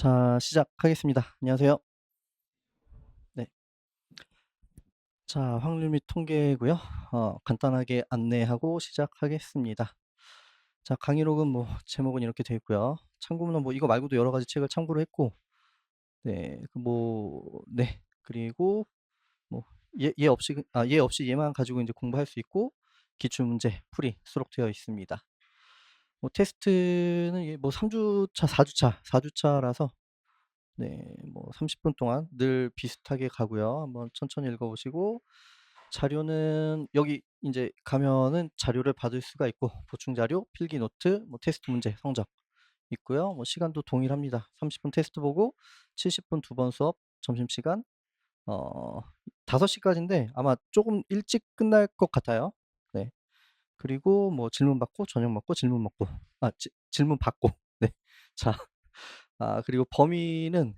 자, 시작하겠습니다. 안녕하세요. 네. 자, 확률 및 통계고요. 간단하게 안내하고 시작하겠습니다. 자, 강의록은 뭐 제목은 이렇게 되어 있고요. 참고문은 뭐 이거 말고도 여러 가지 책을 참고를 했고, 네, 네. 그리고 뭐 얘 없이 얘만 가지고 이제 공부할 수 있고, 기출 문제, 풀이 수록되어 있습니다. 뭐 테스트는 뭐 3주차, 4주차라서 네. 뭐 30분 동안 늘 비슷하게 가고요. 한번 천천히 읽어 보시고, 자료는 여기 인제 가면은 자료를 받을 수가 있고, 보충 자료, 필기 노트, 뭐 테스트 문제, 성적 있고요. 뭐 시간도 동일합니다. 30분 테스트 보고 70분 두 번 수업, 점심시간 어 5 시까지인데 아마 쪼금 일찍 끝날 것 같아요. 네. 그리고 뭐 질문 받고 저녁 먹고 질문 먹고, 질문 받고 네. 자, 그리고 범위는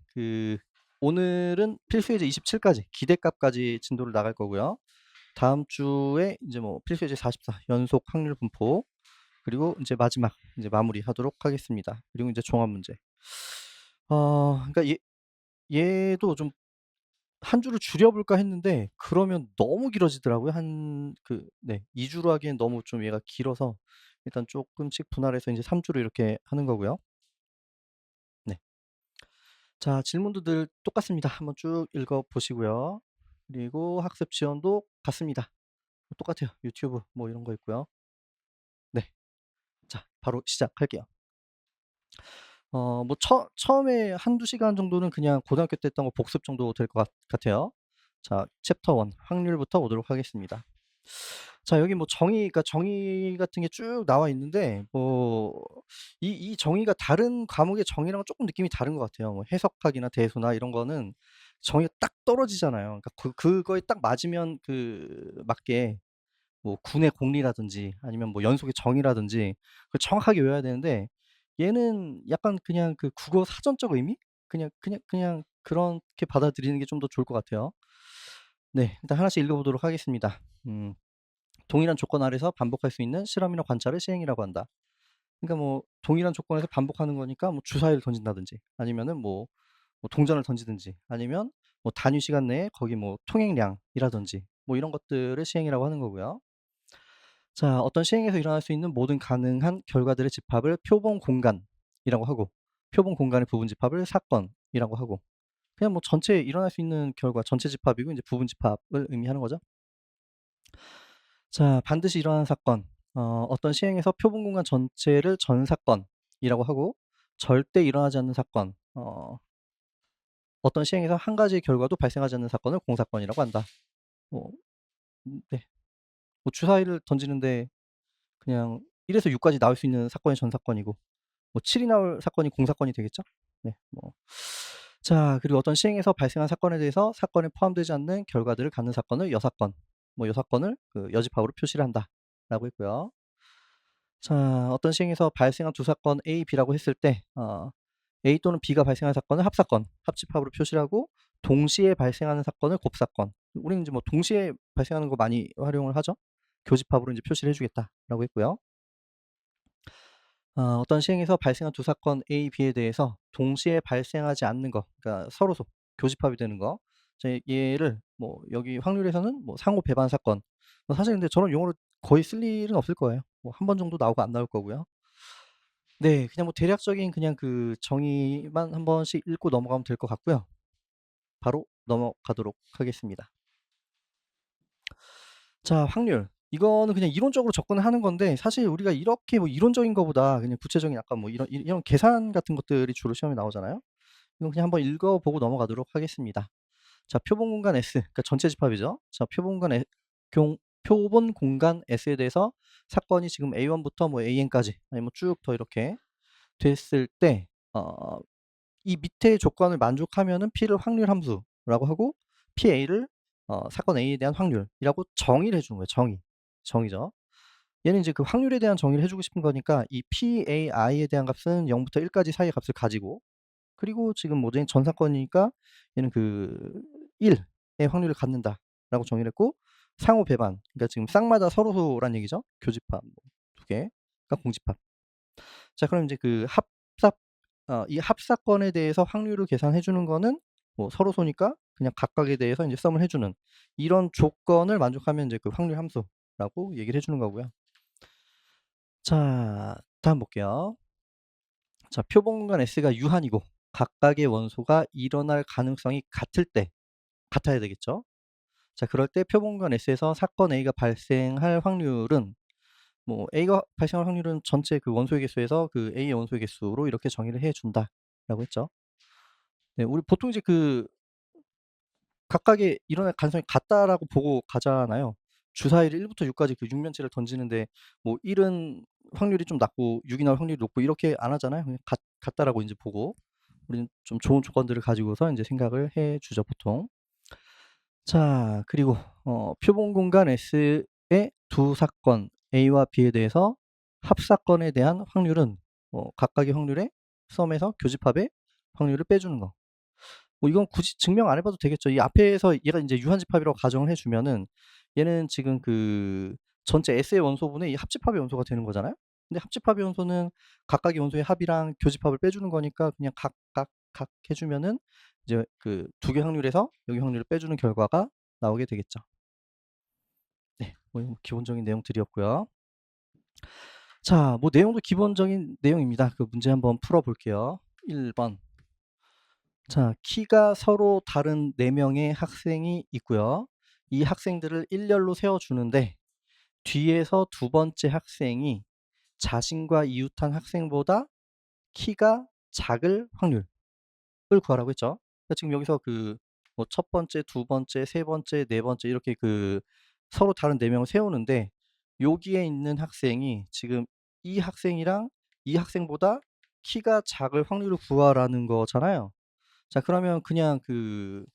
오늘은 필수예제 27 까지 기대값까지 진도를 나갈 거고요. 다음 주에 인제 뭐 필수예제 44 연속 확률 분포, 그리고 인제 마지막 인제 마무리하도록 하겠습니다. 그리고 인제 종합 문제. 그러니까 얘도 좀 한 주를 줄여 볼까 했는데, 그러면 너무 길어지더라고요. 네 2 주로 하기엔 너무 좀 얘가 길어서 일단 쪼끔씩 분할해서 인제 3 주로 이렇게 하는 거고요. 네. 자, 질문도 늘 똑같습니다. 한번 쭉 읽어 보시고요. 그리고 학습 지원도 같습니다. 똑같아요. 유튜브 뭐 이런 거 있고요. 네. 자, 바로 시작할게요. 뭐 처음에 한두 시간 정도는 그냥 고등학교 때 했던 거 복습 정도 될 것 같아요. 자, 챕터 1 확률부터 보도록 하겠습니다. 자, 여기 뭐 정의 같은 게 쭉 나와 있는데, 뭐 이 정의가 다른 과목의 정의랑은 쪼끔 느낌이 다른 것 같아요. 뭐 해석학이나 대수나 이런 거는 정의가 딱 떨어지잖아요. 그러니까 그거에 딱 맞으면 맞게 뭐 군의 공리라든지 아니면 뭐 연속의 정의라든지 그걸 정확하게 외워야 되는데, 얘는 약간 그냥 국어 사전적 의미? 그냥 그렇게 받아들이는 게 좀 더 좋을 것 같아요. 네. 일단 하나씩 읽어 보도록 하겠습니다. 동일한 조건 아래서 반복할 수 있는 실험이나 관찰을 시행이라고 한다. 그러니까 뭐 동일한 조건에서 반복하는 거니까 뭐 주사위를 던진다든지 아니면은 뭐 동전을 던지든지 아니면 뭐 단위 시간 내에 거기 뭐 통행량이라든지 뭐 이런 것들을 시행이라고 하는 거고요. 자, 어떤 시행에서 일어날 수 있는 모든 가능한 결과들의 집합을 표본 공간이라고 하고, 표본 공간의 부분 집합을 사건이라고 하고, 그냥 뭐 전체 일어날 수 있는 결과 전체 집합이고 인제 부분 집합을 의미하는 거죠. 자, 반드시 일어나는 사건. 어떤 시행에서 표본 공간 전체를 전 사건이라고 하고, 절대 일어나지 않는 사건. 어떤 시행에서 한 가지의 결과도 발생하지 않는 사건을 공사건이라고 한다. 뭐 네. 뭐 주사위를 던지는데 그냥 1 에서 6 까지 나올 수 있는 사건이 전 사건이고, 뭐 7이 나올 사건이 공사건이 되겠죠? 네. 뭐 자, 그리고 어떤 시행에서 발생한 사건에 대해서 사건에 포함되지 않는 결과들을 갖는 사건을 여사건, 뭐 여사건을 여집합으로 표시를 한다라고 했고요. 자, 어떤 시행에서 발생한 두 사건 A, B라고 했을 때 A 또는 B가 발생한 사건을 합사건, 합집합으로 표시를 하고, 동시에 발생하는 사건을 곱사건. 우리는 인제 뭐 동시에 발생하는 거 많이 활용을 하죠. 교집합으로 인제 표시를 해 주겠다라고 했고요. 어떤 시행에서 발생한 두 사건 A, B에 대해서 동시에 발생하지 않는 거, 그러니까 서로서 교집합이 되는 거. 자, 얘를 뭐 여기 확률에서는 뭐 상호 배반 사건. 사실 근데 저런 용어를 거의 쓸 일은 없을 거예요. 뭐 한 번 정도 나오고 안 나올 거고요. 네. 그냥 뭐 대략적인 그냥 정의만 한 번씩 읽고 넘어가면 될 것 같고요. 바로 넘어가도록 하겠습니다. 자, 확률. 이거는 그냥 이론적으로 접근을 하는 건데, 사실 우리가 이렇게 뭐 이론적인 거보다 그냥 구체적인 약간 뭐 이런 계산 같은 것들이 주로 시험에 나오잖아요. 이건 그냥 한번 읽어 보고 넘어가도록 하겠습니다. 자, 표본 공간 S, 그러니까 전체 집합이죠. 자, 표본 공간 S에 대해서 사건이 지금 A1부터 뭐 AN까지 아니면 쭉 더 이렇게 됐을 때 이 밑의 조건을 만족하면은 P를 확률 함수라고 하고, PA를 사건 A에 대한 확률이라고 정의를 해 주는 거예요. 정의죠. 얘는 이제 그 확률에 대한 정의를 해 주고 싶은 거니까 이 PAI에 대한 값은 0 부터 1 까지 사이의 값을 가지고, 그리고 지금 모종이 전 사건이니까 얘는 1의 확률을 갖는다라고 정의를 했고, 상호 배반, 그러니까 지금 쌍마다 서로소란 얘기죠. 교집합 뭐 두 개가 공집합. 자, 그럼 이제 합삽 이 합사건에 대해서 확률을 계산해 주는 거는 뭐 서로 소니까 그냥 각각에 대해서 인제 썸을 해 주는 이런 조건을 만족하면 인제 그 확률 함수라고 얘기를 해 주는 거고요. 자, 다음 볼게요. 자, 표본 공간 S가 유한이고 각각의 원소가 일어날 가능성이 같아야 되겠죠. 자, 그럴 때 표본 공간 S에서 사건 A가 발생할 확률은 뭐 A가 발생할 확률은 전체 그 원소의 개수에서 그 A의 원소의 개수로 이렇게 정의를 해 준다라고 했죠. 네, 우리 보통 이제 그 각각의 일어날 가능성이 같다라고 보고 가잖아요. 주사위를 1 부터 6 까지 그 6 면체를 던지는데 뭐 1은 확률이 좀 낮고 6이 나올 확률이 높고 이렇게 안 하잖아요. 그냥 같다라고 인제 보고 우리는 좀 좋은 조건들을 가지고서 인제 생각을 해 주죠, 보통. 자, 그리고 표본 공간 S의 두 사건 A와 B에 대해서 합사건에 대한 확률은 각각의 확률의 썸에서 교집합의 확률을 빼주는 거. 뭐 이건 굳이 증명 안 해 봐도 되겠죠. 이 앞에서 얘가 인제 유한집합이라고 가정을 해 주면은 얘는 지금 그 전체 S의 원소분의 이 합집합의 원소가 되는 거잖아요. 근데 합집합의 원소는 각각의 원소의 합이랑 교집합을 빼주는 거니까 그냥 각 해 주면은 이제 그 두 개 확률에서 여기 확률을 빼주는 결과가 나오게 되겠죠. 네. 뭐 기본적인 내용들이었고요. 자, 뭐 내용도 기본적인 내용입니다. 그 문제 한번 풀어 볼게요. 1 번. 자, 키가 서로 다른 4 명의 학생이 있고요. 이 학생들을 일렬로 세워 주는데 뒤에서 두 번째 학생이 자신과 이웃한 학생보다 키가 작을 확률을 구하라고 했죠. 그러니까 지금 여기서 그 뭐 첫 번째, 두 번째, 세 번째, 네 번째 이렇게 그 서로 다른 4 명을 세우는데 여기에 있는 학생이 지금 이 학생이랑 이 학생보다 키가 작을 확률을 구하라는 거잖아요. 자, 그러면 그냥 그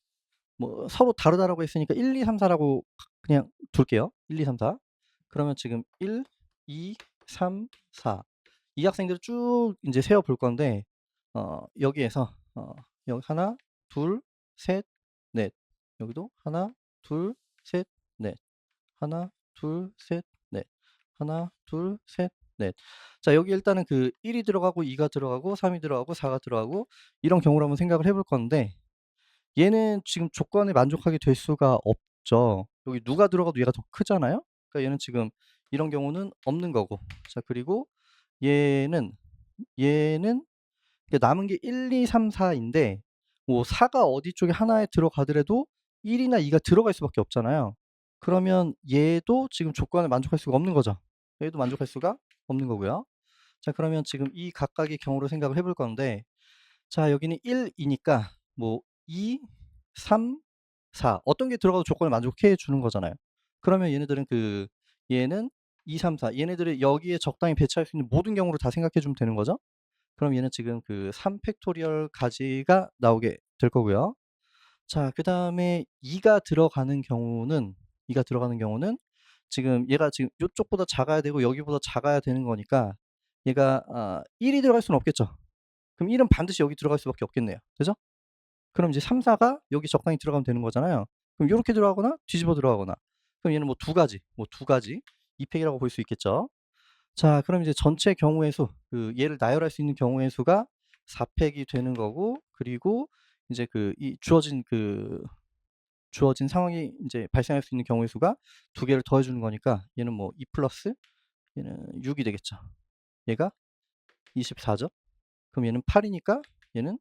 뭐 서로 다르다라고 했으니까 1, 2, 3, 4 라고 그냥 둘게요. 1, 2, 3, 4. 그러면 지금 1, 2, 3, 4 이 학생들을 쭉 인제 세어 볼 건데 여기에서 여기 하나, 둘, 셋, 넷. 여기도 하나, 둘, 셋, 넷. 하나, 둘, 셋, 넷. 하나, 둘, 셋, 넷. 자, 여기 일단은 그 1이 들어가고 2가 들어가고 3이 들어가고 4가 들어가고 이런 경우를 한번 생각을 해볼 건데 얘는 지금 조건에 만족하게 될 수가 없죠. 여기 누가 들어가도 얘가 더 크잖아요. 그러니까 얘는 지금 이런 경우는 없는 거고. 자, 그리고 얘는 이게 남은 게 1, 2, 3, 4 인데 뭐 4가 어디 쪽에 하나에 들어가더라도 1 이나 2가 들어갈 수밖에 없잖아요. 그러면 얘도 지금 조건에 만족할 수가 없는 거죠. 얘도 만족할 수가 없는 거고요. 자, 그러면 지금 이 각각의 경우를 생각을 해볼 건데 자, 여기는 1 이니까 뭐 2, 3, 4 어떤 게 들어가도 조건을 만족해 주는 거잖아요. 그러면 얘네들은 얘는 2, 3, 4 얘네들을 여기에 적당히 배치할 수 있는 모든 경우를 다 생각해 주면 되는 거죠. 그럼 얘는 지금 그 3 팩토리얼 가지가 나오게 될 거고요. 자, 그다음에 2가 들어가는 경우는 지금 얘가 지금 요쪽보다 작아야 되고 여기보다 작아야 되는 거니까 얘가 1이 들어갈 수는 없겠죠. 그럼 1은 반드시 여기 들어갈 수밖에 없겠네요. 그죠? 그럼 이제 3, 4가 여기 적당히 들어가면 되는 거잖아요. 그럼 요렇게 들어가거나 뒤집어 들어가거나. 그럼 얘는 뭐 두 가지 이 팩이라고 볼 수 있겠죠. 자, 그럼 이제 전체 경우의 수 얘를 나열할 수 있는 경우의 수가 4 팩이 되는 거고 그리고 인제 이 주어진 상황이 인제 발생할 수 있는 경우의 수가 2 개를 더해 주는 거니까 얘는 뭐 2 플러스 얘는 6이 되겠죠. 얘가 24 죠. 그럼 얘는 8 이니까 얘는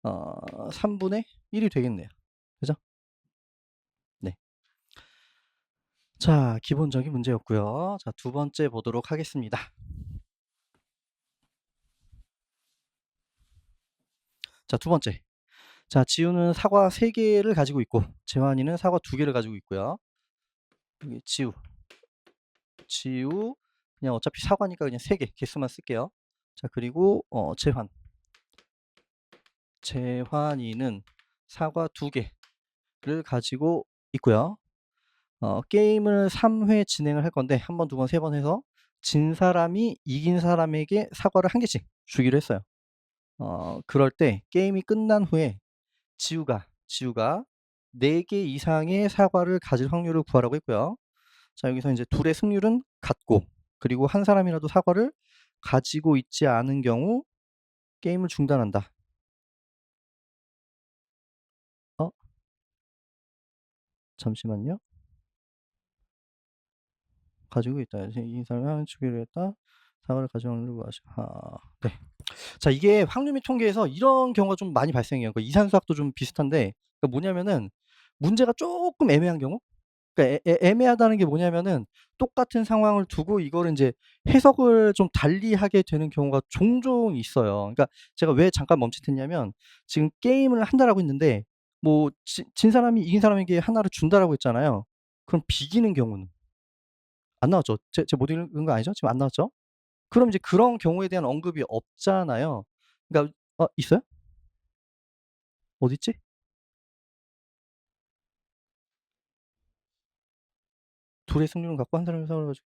3분의 1이 되겠네요. 그죠? 네. 자, 기본적인 문제였고요. 자, 두 번째 보도록 하겠습니다. 자, 두 번째. 자, 지우는 사과 3 개를 가지고 있고 재환이는 사과 2 개를 가지고 있고요. 여기 지우 그냥 어차피 사과니까 그냥 3개 개수만 쓸게요. 자, 그리고 재환이는 사과 2 개를 가지고 있고요. 게임을 3회 진행을 할 건데 1 번, 2 번, 3번 해서 진 사람이 이긴 사람에게 사과를 1 개씩 주기로 했어요. 그럴 때 게임이 끝난 후에 지우가 4개 이상의 사과를 가질 확률을 구하라고 했고요. 자, 여기서 인제 둘의 승률은 같고 그리고 한 사람이라도 사과를 가지고 있지 않은 경우 게임을 중단한다. 잠시만요. 가지고 있다. 이긴 사람이 하는 주기로 했다. 사과를 가져오려고 하시 네. 자, 이게 확률 및 통계에서 이런 경우가 좀 많이 발생해요. 그 이산수학도 좀 비슷한데, 그러니까 뭐냐면은 문제가 쪼끔 애매한 경우? 그러니까 애매하다는 게 뭐냐면은 똑같은 상황을 두고 이거를 인제 해석을 좀 달리하게 되는 경우가 종종 있어요. 그러니까 제가 왜 잠깐 멈칫했냐면, 지금 게임을 한다라고 했는데 뭐 진 사람이 이긴 사람에게 하나를 준다라고 했잖아요. 그럼 비기는 경우는 안 나왔죠. 제가 못 읽은 거 아니죠? 지금 안 나왔죠? 그럼 이제 그런 경우에 대한 언급이 없잖아요. 그러니까 있어요? 어딨지? 둘의 승률을 갖고 한 사람이 싸워 가지고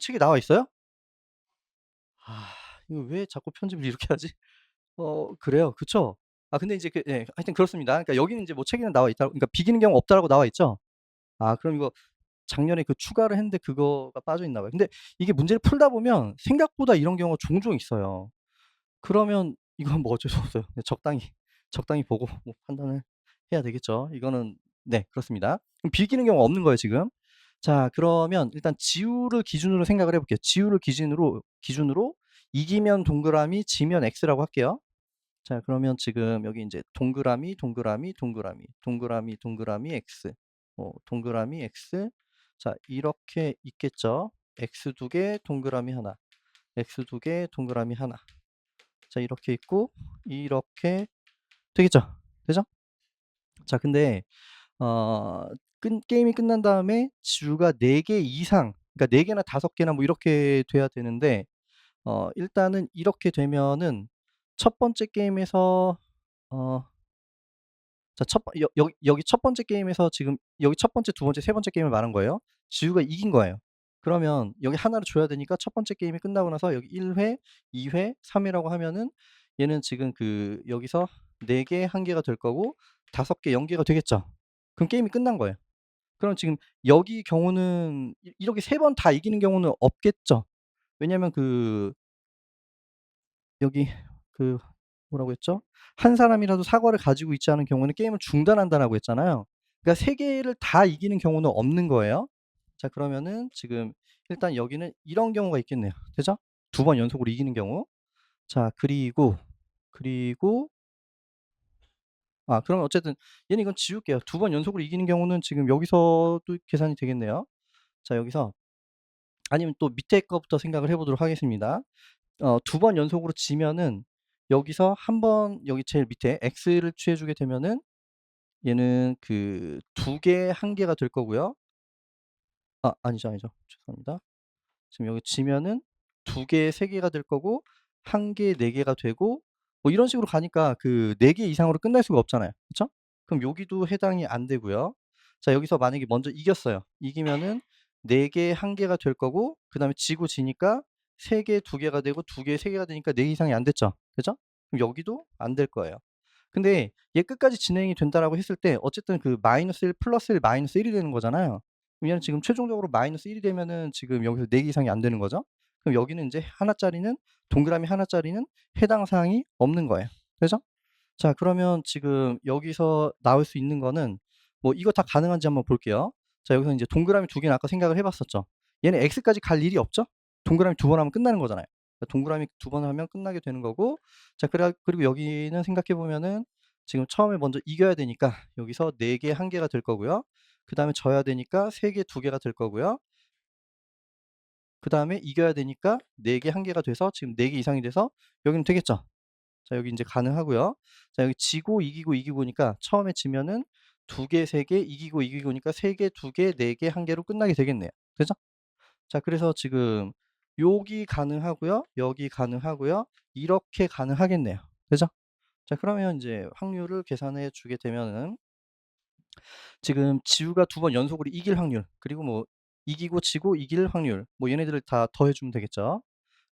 책에 나와 있어요? 아, 이거 왜 자꾸 편집을 이렇게 하지? 그래요. 그쵸? 근데 인제 예, 하여튼 그렇습니다. 그러니까 여기는 인제 뭐 책에는 나와 있다, 그러니까 비기는 경우 없다라고 나와 있죠? 그럼 이거 작년에 그 추가를 했는데 그거가 빠져 있나 봐요. 근데 이게 문제를 풀다 보면 생각보다 이런 경우가 종종 있어요. 그러면 이건 뭐 어쩔 수 없어요. 그냥 적당히 보고 뭐 판단을 해야 되겠죠. 이거는 네, 그렇습니다. 그럼 비기는 경우가 없는 거예요, 지금. 자, 그러면 일단 지우를 기준으로 생각을 해 볼게요. 지우를 기준으로 이기면 동그라미, 지면 X라고 할게요. 자, 그러면 지금 여기 인제 동그라미, 동그라미, 동그라미, 동그라미, 동그라미 X, 동그라미 X. 자, 이렇게 있겠죠. X 2개, 동그라미 하나, X 2개, 동그라미 하나. 자, 이렇게 있고 이렇게 되겠죠. 되죠? 자, 근데 어 끝 게임이 끝난 다음에 주가 4개 이상, 그러니까 4 개나 5 개나 뭐 이렇게 돼야 되는데, 일단은 이렇게 되면은 첫 번째 게임에서 어 자, 첫 번 여기 첫 번째 게임에서 지금 여기 첫 번째, 두 번째, 세 번째 게임을 말한 거예요. 지우가 이긴 거예요. 그러면 여기 하나를 줘야 되니까 첫 번째 게임이 끝나고 나서 여기 1 회, 2 회, 3 회라고 하면은 얘는 지금 그 여기서 4 개, 1 개가 될 거고 5 개, 0 개가 되겠죠. 그럼 게임이 끝난 거예요. 그럼 지금 여기 경우는 이렇게 3번 다 이기는 경우는 없겠죠. 왜냐면 여기 그 뭐라고 했죠? 한 사람이라도 사과를 가지고 있지 않은 경우는 게임을 중단한다라고 했잖아요. 그러니까 3 개를 다 이기는 경우는 없는 거예요. 자, 그러면은 지금 일단 여기는 이런 경우가 있겠네요. 되죠? 2번 연속으로 이기는 경우. 자, 그리고 그러면 어쨌든 얘는 이건 지울게요. 2번 연속으로 이기는 경우는 지금 여기서도 계산이 되겠네요. 자, 여기서 아니면 또 밑에 거부터 생각을 해 보도록 하겠습니다. 2번 연속으로 지면은 여기서 한 번 여기 제일 밑에 x를 취해 주게 되면은 얘는 그 2개 1 개가 될 거고요. 아니죠, 아니죠. 죄송합니다. 지금 여기 지면은 2개 3 개가 될 거고 1개 4 개가 되고 뭐 이런 식으로 가니까 그 4개 이상으로 끝날 수가 없잖아요. 그쵸? 그럼 여기도 해당이 안 되고요. 자, 여기서 만약에 먼저 이겼어요. 이기면은 4개 1 개가 될 거고, 그다음에 지고 지니까 3개 2 개가 되고 2개 3 개가 되니까 4 이상이 안 됐죠. 그죠? 그럼 여기도 안 될 거예요. 근데 얘 끝까지 진행이 된다라고 했을 때 어쨌든 그 -1 +1 -1이 되는 거잖아요. 그럼 얘는 지금 최종적으로 -1이 되면은 지금 여기서 4개 이상이 안 되는 거죠. 그럼 여기는 인제 하나짜리는 동그라미 하나짜리는 해당 사항이 없는 거예요. 되죠? 자, 그러면 지금 여기서 나올 수 있는 거는 뭐 이거 다 가능한지 한번 볼게요. 자, 여기서 인제 동그라미 2 개는 아까 생각을 해 봤었죠. 얘는 x까지 갈 일이 없죠? 동그라미 2번 하면 끝나는 거잖아요. 동그라미 2번 하면 끝나게 되는 거고, 자, 그리고 여기는 생각해 보면은 지금 처음에 먼저 이겨야 되니까 여기서 4개 1 개가 될 거고요. 그다음에 져야 되니까 3개 2 개가 될 거고요. 그다음에 이겨야 되니까 4개 1 개가 돼서 지금 4개 이상이 돼서 여기는 되겠죠. 자, 여기 인제 가능하고요. 자, 여기 지고 이기고 이기고니까 처음에 지면은 2 개 3개 이기고 이기고니까 3 개 2 개 4개 1 개로 끝나게 되겠네요. 되죠? 자, 그래서 지금 여기 가능하고요. 여기 가능하고요. 이렇게 가능하겠네요. 되죠? 자, 그러면 인제 확률을 계산해 주게 되면은 지금 지우가 2번 연속으로 이길 확률, 그리고 뭐 이기고 지고 이길 확률, 뭐 얘네들을 다 더해 주면 되겠죠.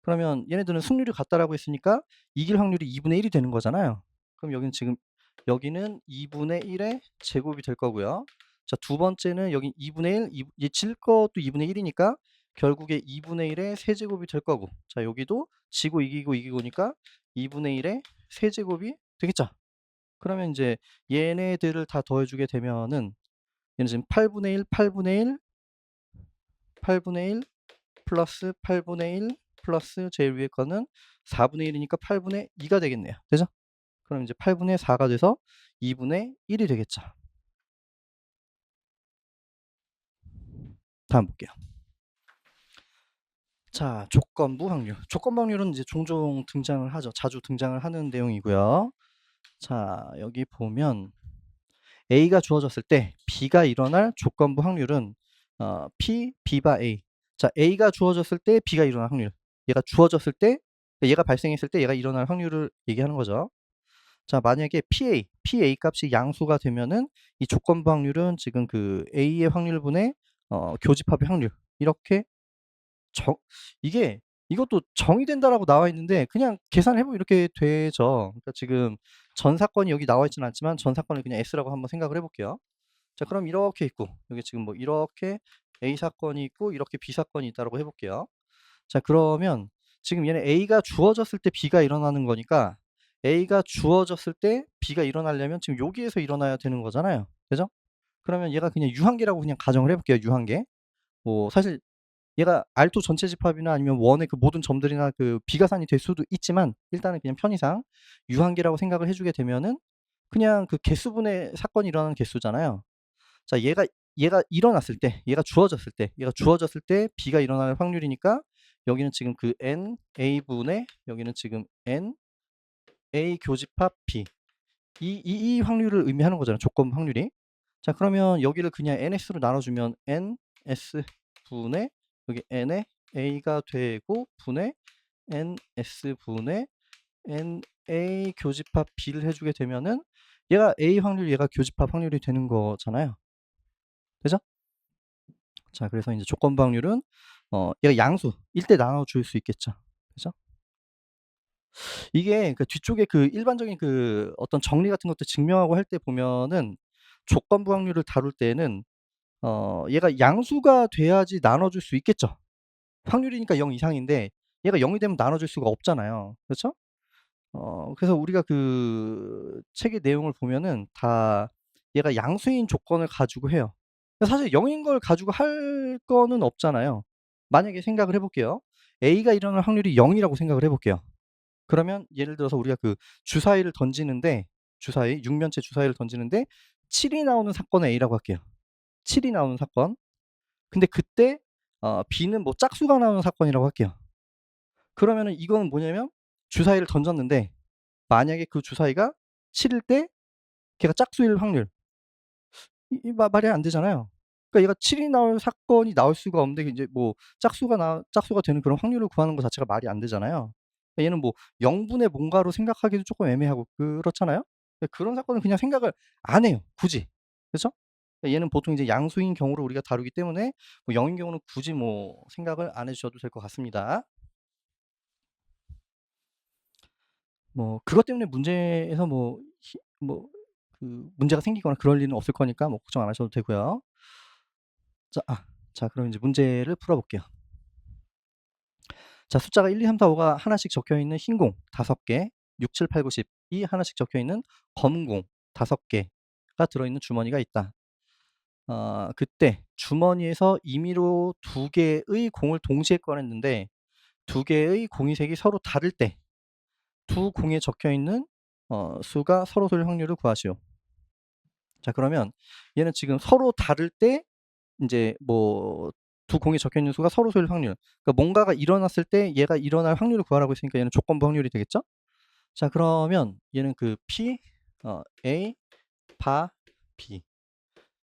그러면 얘네들은 승률이 같다라고 했으니까 이길 확률이 2 분의 1이 되는 거잖아요. 그럼 여기는 2 분의 1의 제곱이 될 거고요. 자, 두 번째는 여기 2 분의 1, 얘 질 것도 2 분의 1 이니까 결국에 2분의 1의 세제곱이 될 거고, 자 여기도 지고 이기고 이기고니까 2분의 1의 세제곱이 되겠죠. 그러면 이제 얘네들을 다 더해주게 되면은 얘는 지금 8분의 1, 8분의 1, 8분의 1 플러스 8분의 1 플러스 제일 위에 거는 4분의 1이니까 8분의 2가 되겠네요. 되죠? 그럼 이제 8분의 4가 돼서 2분의 1이 되겠죠. 다음 볼게요. 자, 조건부 확률. 조건부 확률은 이제 종종 등장을 하죠. 자주 등장을 하는 내용이고요. 자, 여기 보면 A가 주어졌을 때 B가 일어날 조건부 확률은 P, B바 A. 자, A가 주어졌을 때 B가 일어날 확률. 얘가 주어졌을 때, 얘가 발생했을 때 얘가 일어날 확률을 얘기하는 거죠. 자, 만약에 PA 값이 양수가 되면은 이 조건부 확률은 지금 그 A의 확률분의 교집합의 확률. 이렇게 이게 이것도 정의된다라고 나와 있는데 그냥 계산해 보면 이렇게 되죠. 그러니까 지금 전 사건이 여기 나와 있지는 않지만 전 사건을 그냥 S라고 한번 생각을 해볼게요. 자, 그럼 이렇게 있고 여기 지금 뭐 이렇게 A 사건이 있고 이렇게 B 사건이 있다라고 해볼게요. 자, 그러면 지금 얘는 A가 주어졌을 때 B가 일어나는 거니까 A가 주어졌을 때 B가 일어나려면 지금 여기에서 일어나야 되는 거잖아요. 그죠? 그러면 얘가 그냥 유한계라고 그냥 가정을 해볼게요. 유한계. 뭐 사실 얘가 R2 전체 집합이나 아니면 원의 그 모든 점들이나 그 비가산이 될 수도 있지만 일단은 그냥 편의상 유한계라고 생각을 해주게 되면은 그냥 그 개수분의 사건이 일어나는 개수잖아요. 자, 얘가 일어났을 때, 얘가 주어졌을 때 B가 일어날 확률이니까 여기는 지금 그 N A분의 여기는 지금 N A 교집합 B 이 확률을 의미하는 거잖아요. 조건 확률이. 자, 그러면 여기를 그냥 NS로 나눠주면 NS 분의 여기 N에 A가 되고 분의 NS 분의 NA 교집합 B를 해주게 되면은 얘가 A 확률, 얘가 교집합 확률이 되는 거잖아요. 되죠? 자, 그래서 이제 조건부 확률은 얘가 양수 1대 나눠줄 수 있겠죠. 그죠? 이게 그 뒤쪽에 그 일반적인 그 어떤 정리 같은 것도 증명하고 할 때 보면은 조건부 확률을 다룰 때는 얘가 양수가 돼야지 나눠줄 수 있겠죠. 확률이니까 0 이상인데 얘가 0이 되면 나눠줄 수가 없잖아요. 그렇죠? 그래서 우리가 그 책의 내용을 보면은 다 얘가 양수인 조건을 가지고 해요. 사실 0인 걸 가지고 할 거는 없잖아요. 만약에 생각을 해볼게요. A가 일어날 확률이 0이라고 생각을 해볼게요. 그러면 예를 들어서 우리가 그 주사위를 던지는데 주사위, 6면체 주사위를 던지는데 7이 나오는 사건을 A라고 할게요. 7이 나오는 사건. 근데 그때 B는 뭐 짝수가 나오는 사건이라고 할게요. 그러면은 이거는 뭐냐면 주사위를 던졌는데 만약에 그 주사위가 7일 때 걔가 짝수일 확률. 말이 안 되잖아요. 그러니까 얘가 7이 나올 사건이 나올 수가 없는데 이제 뭐 짝수가 되는 그런 확률을 구하는 거 자체가 말이 안 되잖아요. 그러니까 얘는 뭐 0분의 뭔가로 생각하기도 조금 애매하고 그렇잖아요. 그런 사건은 그냥 생각을 안 해요. 굳이. 그렇죠? 얘는 보통 이제 양수인 경우를 우리가 다루기 때문에 뭐 0인 경우는 굳이 뭐 생각을 안 해주셔도 될 것 같습니다. 뭐 그것 때문에 문제에서 그 문제가 생기거나 그럴 리는 없을 거니까 뭐 걱정 안 하셔도 되고요. 자, 그럼 이제 문제를 풀어볼게요. 자, 숫자가 1, 2, 3, 4, 5가 하나씩 적혀 있는 흰 공 5개, 6, 7, 8, 9, 10이 하나씩 적혀 있는 검은 공 5개가 들어있는 주머니가 있다. 그때 주머니에서 임의로 2개의 공을 동시에 꺼냈는데 2개의 공의 색이 서로 다를 때 두 공에 적혀 있는 수가 서로 될 확률을 구하시오. 자, 그러면 얘는 지금 서로 다를 때 이제 뭐 두 공에 적혀 있는 수가 서로 될 확률. 그러니까 뭔가가 일어났을 때 얘가 일어날 확률을 구하라고 했으니까 얘는 조건부 확률이 되겠죠? 자, 그러면 얘는 그 P A 바 B.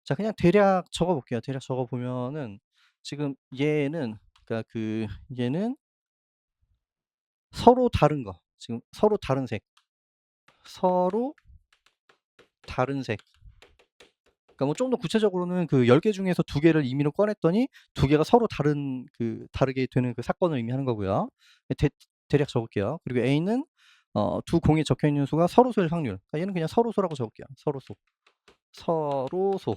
자, 그냥 대략 적어 볼게요. 대략 적어 보면은 지금 얘는 그러니까 그 얘는 서로 다른 거. 지금 서로 다른 색. 서로 다른 색. 그러니까 뭐 좀 더 구체적으로는 그 10개 중에서 2개를 임의로 꺼냈더니 2개가 서로 다르게 되는 그 사건을 의미하는 거고요. 대략 적을게요. 그리고 A는 두 공에 적혀 있는 수가 서로소일 확률. 그러니까 얘는 그냥 서로소라고 적을게요. 서로소.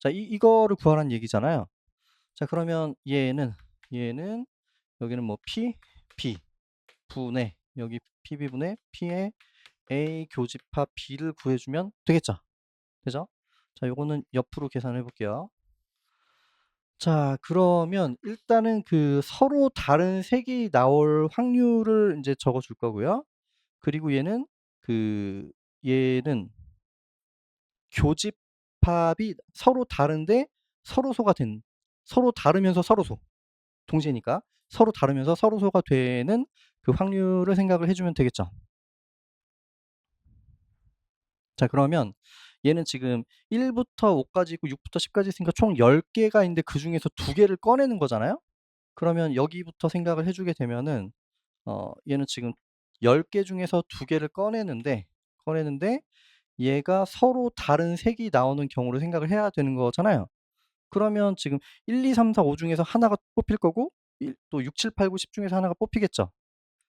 자, 이거를 구하라는 얘기잖아요. 자, 그러면 얘는 얘는 여기는 뭐 P, B 분의 여기 PB분의 P의 A 교집합 B를 구해주면 되겠죠? 되죠? 자, 요거는 옆으로 계산해 볼게요. 자, 그러면 일단은 그 서로 다른 색이 나올 확률을 이제 적어 줄 거고요. 그리고 얘는 교집합이 서로 다른데 서로소가 된, 서로 다르면서 서로소, 동시에니까 서로 다르면서 서로소가 되는 그 확률을 생각을 해주면 되겠죠. 자, 그러면 얘는 지금 1부터 5까지 있고 6부터 10까지 있으니까 총 10개가 있는데 그 중에서 2개를 꺼내는 거잖아요. 그러면 여기부터 생각을 해주게 되면은 얘는 지금 10개 중에서 2개를 꺼내는데 얘가 서로 다른 색이 나오는 경우를 생각을 해야 되는 거잖아요. 그러면 지금 1, 2, 3, 4, 5 중에서 하나가 뽑힐 거고 또 6, 7, 8, 9, 10 중에서 하나가 뽑히겠죠.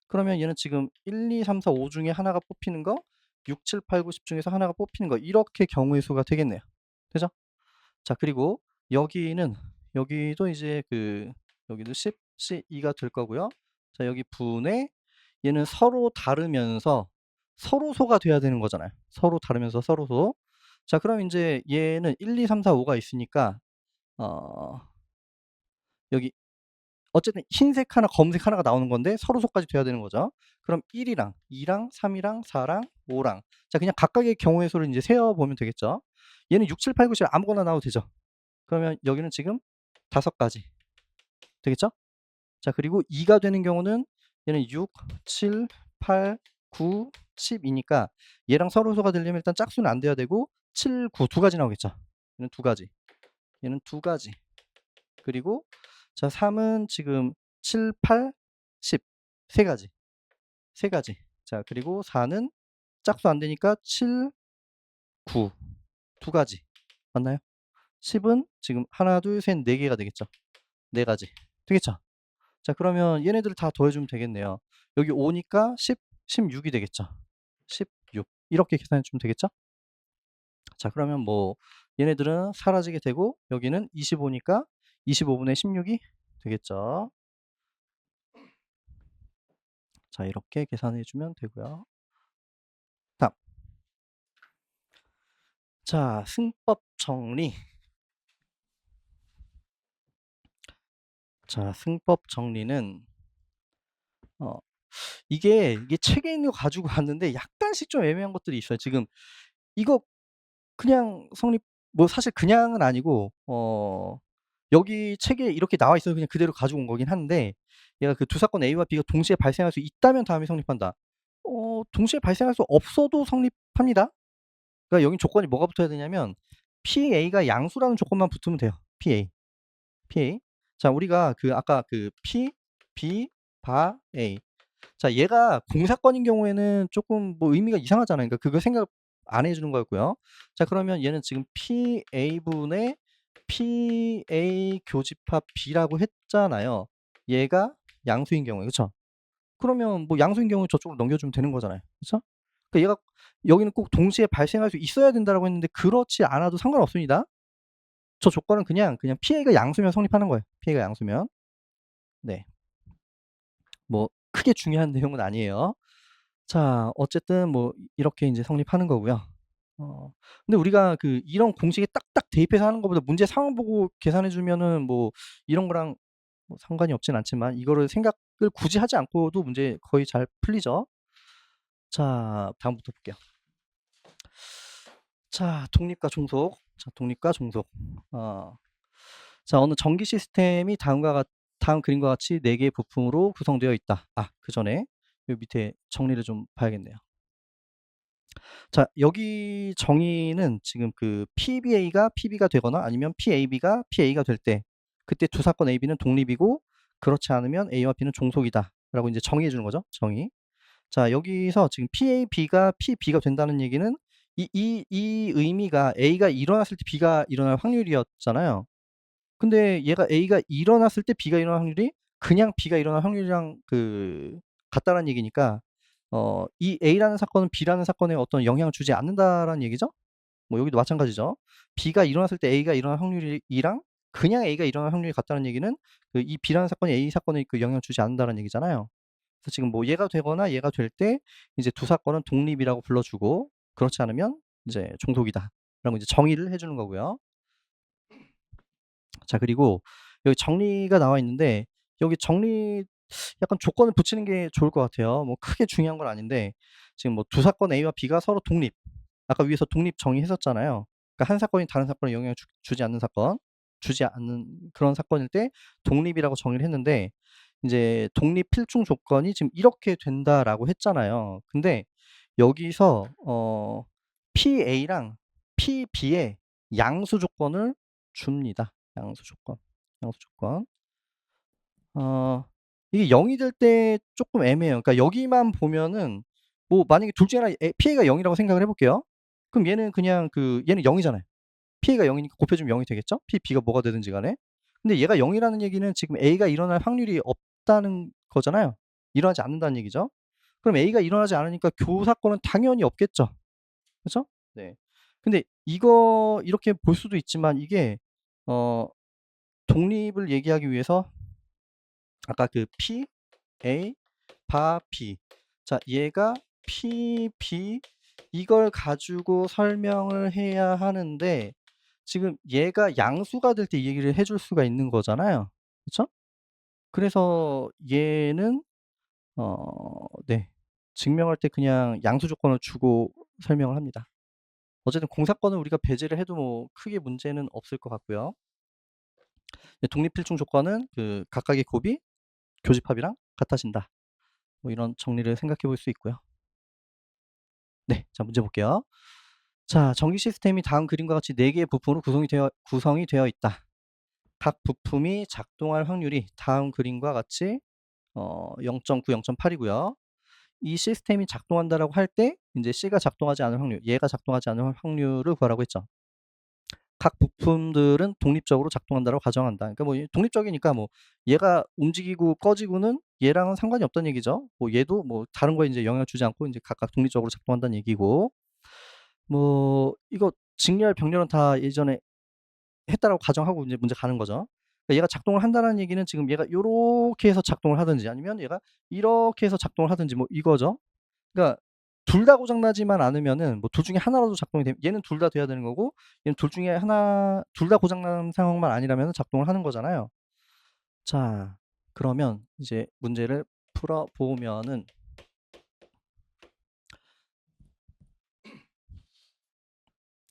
그러면 얘는 지금 1, 2, 3, 4, 5 중에 하나가 뽑히는 거, 6, 7, 8, 9, 10 중에서 하나가 뽑히는 거, 이렇게 경우의 수가 되겠네요. 되죠? 자, 그리고 여기도 이제 여기도 10, C2가 될 거고요. 자, 여기 분의 얘는 서로 다르면서 서로소가 돼야 되는 거잖아요. 서로 다르면서 서로소. 자, 그럼 이제 얘는 1, 2, 3, 4, 5가 있으니까 여기 어쨌든 흰색 하나, 검은색 하나가 나오는 건데 서로소까지 돼야 되는 거죠. 그럼 1이랑 2랑 3이랑 4랑 5랑 자, 그냥 각각의 경우의 수를 이제 세어 보면 되겠죠. 얘는 6, 7, 8, 9, 10 아무거나 나와도 되죠. 그러면 여기는 지금 5가지 되겠죠? 자, 그리고 2가 되는 경우는 얘는 6, 7, 8, 9, 10이니까 얘랑 서로소가 되려면 일단 짝수는 안 돼야 되고 7, 9 두 가지 나오겠죠. 얘는 2가지. 얘는 2가지. 그리고 자, 3은 지금 7, 8, 10 3가지. 3가지. 자, 그리고 4는 짝수 안 되니까 7, 9 2가지. 맞나요? 10은 지금 하나, 둘, 셋, 4개가 되겠죠. 4가지. 되겠죠? 자, 그러면 얘네들을 다 더해주면 되겠네요. 여기 5니까 10, 16이 되겠죠. 16 이렇게 계산해 주면 되겠죠. 자, 그러면 뭐 얘네들은 사라지게 되고 여기는 25니까 25분의 16이 되겠죠. 자, 이렇게 계산해 주면 되고요. 다음. 자, 승법 정리. 자, 승법 정리는 이게 책에 있는 거 가지고 왔는데 약간씩 좀 애매한 것들이 있어요. 지금 이거 그냥 뭐 사실 그냥은 아니고 여기 책에 이렇게 나와 있어서 그냥 그대로 가지고 온 거긴 한데 얘가 그 두 사건 A와 B가 동시에 발생할 수 있다면 다음이 성립한다. 동시에 발생할 수 없어도 성립합니다. 그러니까 여긴 조건이 뭐가 붙어야 되냐면 PA가 양수라는 조건만 붙으면 돼요. PA. 자, 우리가 아까 P, B, 바, A. 자, 얘가 공사건인 경우에는 조금 뭐 의미가 이상하잖아요. 그러니까 그거 생각 안 해주는 거였고요. 자, 그러면 얘는 지금 PA분의 PA 교집합 B라고 했잖아요. 얘가 양수인 경우에, 그쵸? 그러면 뭐 양수인 경우에 저쪽으로 넘겨주면 되는 거잖아요. 그쵸? 그러니까 얘가 여기는 꼭 동시에 발생할 수 있어야 된다라고 했는데 그렇지 않아도 상관없습니다. 저 조건은 그냥 PA가 양수면 성립하는 거예요. PA가 양수면. 네. 뭐 크게 중요한 내용은 아니에요. 자, 어쨌든 뭐 이렇게 이제 성립하는 거고요. 근데 우리가 이런 공식에 딱딱 대입해서 하는 것보다 문제 상황 보고 계산해 주면은 뭐 이런 거랑 뭐 상관이 없진 않지만 이거를 생각을 굳이 하지 않고도 문제 거의 잘 풀리죠. 자, 다음부터 볼게요. 자, 독립과 종속. 자, 어느 전기 시스템이 다음 그림과 같이 4개의 부품으로 구성되어 있다. 그 전에 요 밑에 정리를 좀 봐야겠네요. 자, 여기 정의는 지금 PBA가 PB가 되거나 아니면 PAB가 PA가 될 때 그때 두 사건 AB는 독립이고 그렇지 않으면 A와 B는 종속이다 라고 이제 정의해 주는 거죠. 정의. 자, 여기서 지금 PAB가 PB가 된다는 얘기는 이 의미가 A가 일어났을 때 B가 일어날 확률이었잖아요. 근데 얘가 A가 일어났을 때 B가 일어날 확률이 그냥 B가 일어날 확률이랑 같다는 얘기니까 이 A라는 사건은 B라는 사건에 어떤 영향을 주지 않는다라는 얘기죠. 뭐 여기도 마찬가지죠. B가 일어났을 때 A가 일어날 확률이랑 그냥 A가 일어날 확률이 같다는 얘기는 이 B라는 사건이 A 사건에 영향을 주지 않는다는 얘기잖아요. 그래서 지금 뭐 얘가 되거나 얘가 될 때 이제 두 사건은 독립이라고 불러주고, 그렇지 않으면 이제 종속이다라고 이제 정의를 해주는 거고요. 자, 그리고 여기 정리가 나와 있는데, 여기 정리 약간 조건을 붙이는 게 좋을 것 같아요. 뭐 크게 중요한 건 아닌데, 지금 뭐 두 사건 A와 B가 서로 독립, 아까 위에서 독립 정의했었잖아요. 그러니까 한 사건이 다른 사건에 영향을 주지 않는 사건, 주지 않는 그런 사건일 때 독립이라고 정의를 했는데, 이제 독립 필중 조건이 지금 이렇게 된다라고 했잖아요. 근데 여기서 PA랑 PB의 양수 조건을 줍니다. 양수 조건. 양수 조건. 이게 0이 될 때 조금 애매해요. 그러니까 여기만 보면은 뭐 만약에 둘 중에 하나 PA가 0이라고 생각을 해볼게요. 그럼 얘는 그냥 얘는 0이잖아요. P가 0이니까 곱해주면 0이 되겠죠? B가 뭐가 되든지 간에. 근데 얘가 0이라는 얘기는 지금 A가 일어날 확률이 없다는 거잖아요. 일어나지 않는다는 얘기죠. 그럼 A가 일어나지 않으니까 교사건은 당연히 없겠죠. 그렇죠? 네. 근데 이거 이렇게 볼 수도 있지만, 이게 독립을 얘기하기 위해서 아까 P, A, 바, B. 자, 얘가 P, B 이걸 가지고 설명을 해야 하는데, 지금 얘가 양수가 될 때 이 얘기를 해줄 수가 있는 거잖아요. 그쵸? 그래서 얘는 네, 증명할 때 그냥 양수 조건을 주고 설명을 합니다. 어쨌든 공사건은 우리가 배제를 해도 뭐 크게 문제는 없을 것 같고요. 독립필중 조건은 각각의 곱이 교집합이랑 같아진다. 뭐 이런 정리를 생각해 볼 수 있고요. 네, 자, 문제 볼게요. 자, 전기 시스템이 다음 그림과 같이 4개의 부품으로 구성이 되어 있다. 각 부품이 작동할 확률이 다음 그림과 같이 0.9, 0.8이고요. 이 시스템이 작동한다라고 할 때 이제 C가 작동하지 않을 확률, 얘가 작동하지 않을 확률을 구하라고 했죠. 각 부품들은 독립적으로 작동한다라고 가정한다. 그러니까 뭐 독립적이니까 뭐 얘가 움직이고 꺼지고는 얘랑은 상관이 없다는 얘기죠. 뭐 얘도 뭐 다른 거에 이제 영향을 주지 않고 이제 각각 독립적으로 작동한다는 얘기고, 뭐 이거 직렬, 병렬은 다 예전에 했다라고 가정하고 이제 문제 가는 거죠. 그러니까 얘가 작동을 한다는 얘기는 지금 얘가 요렇게 해서 작동을 하든지 아니면 얘가 이렇게 해서 작동을 하든지 뭐 이거죠. 그러니까 둘 다 고장나지만 않으면은 뭐 둘 중에 하나라도 작동이 되면 얘는 둘 다 돼야 되는 거고, 얘는 둘 중에 하나, 둘 다 고장난 상황만 아니라면 작동을 하는 거잖아요. 자, 그러면 이제 문제를 풀어보면은,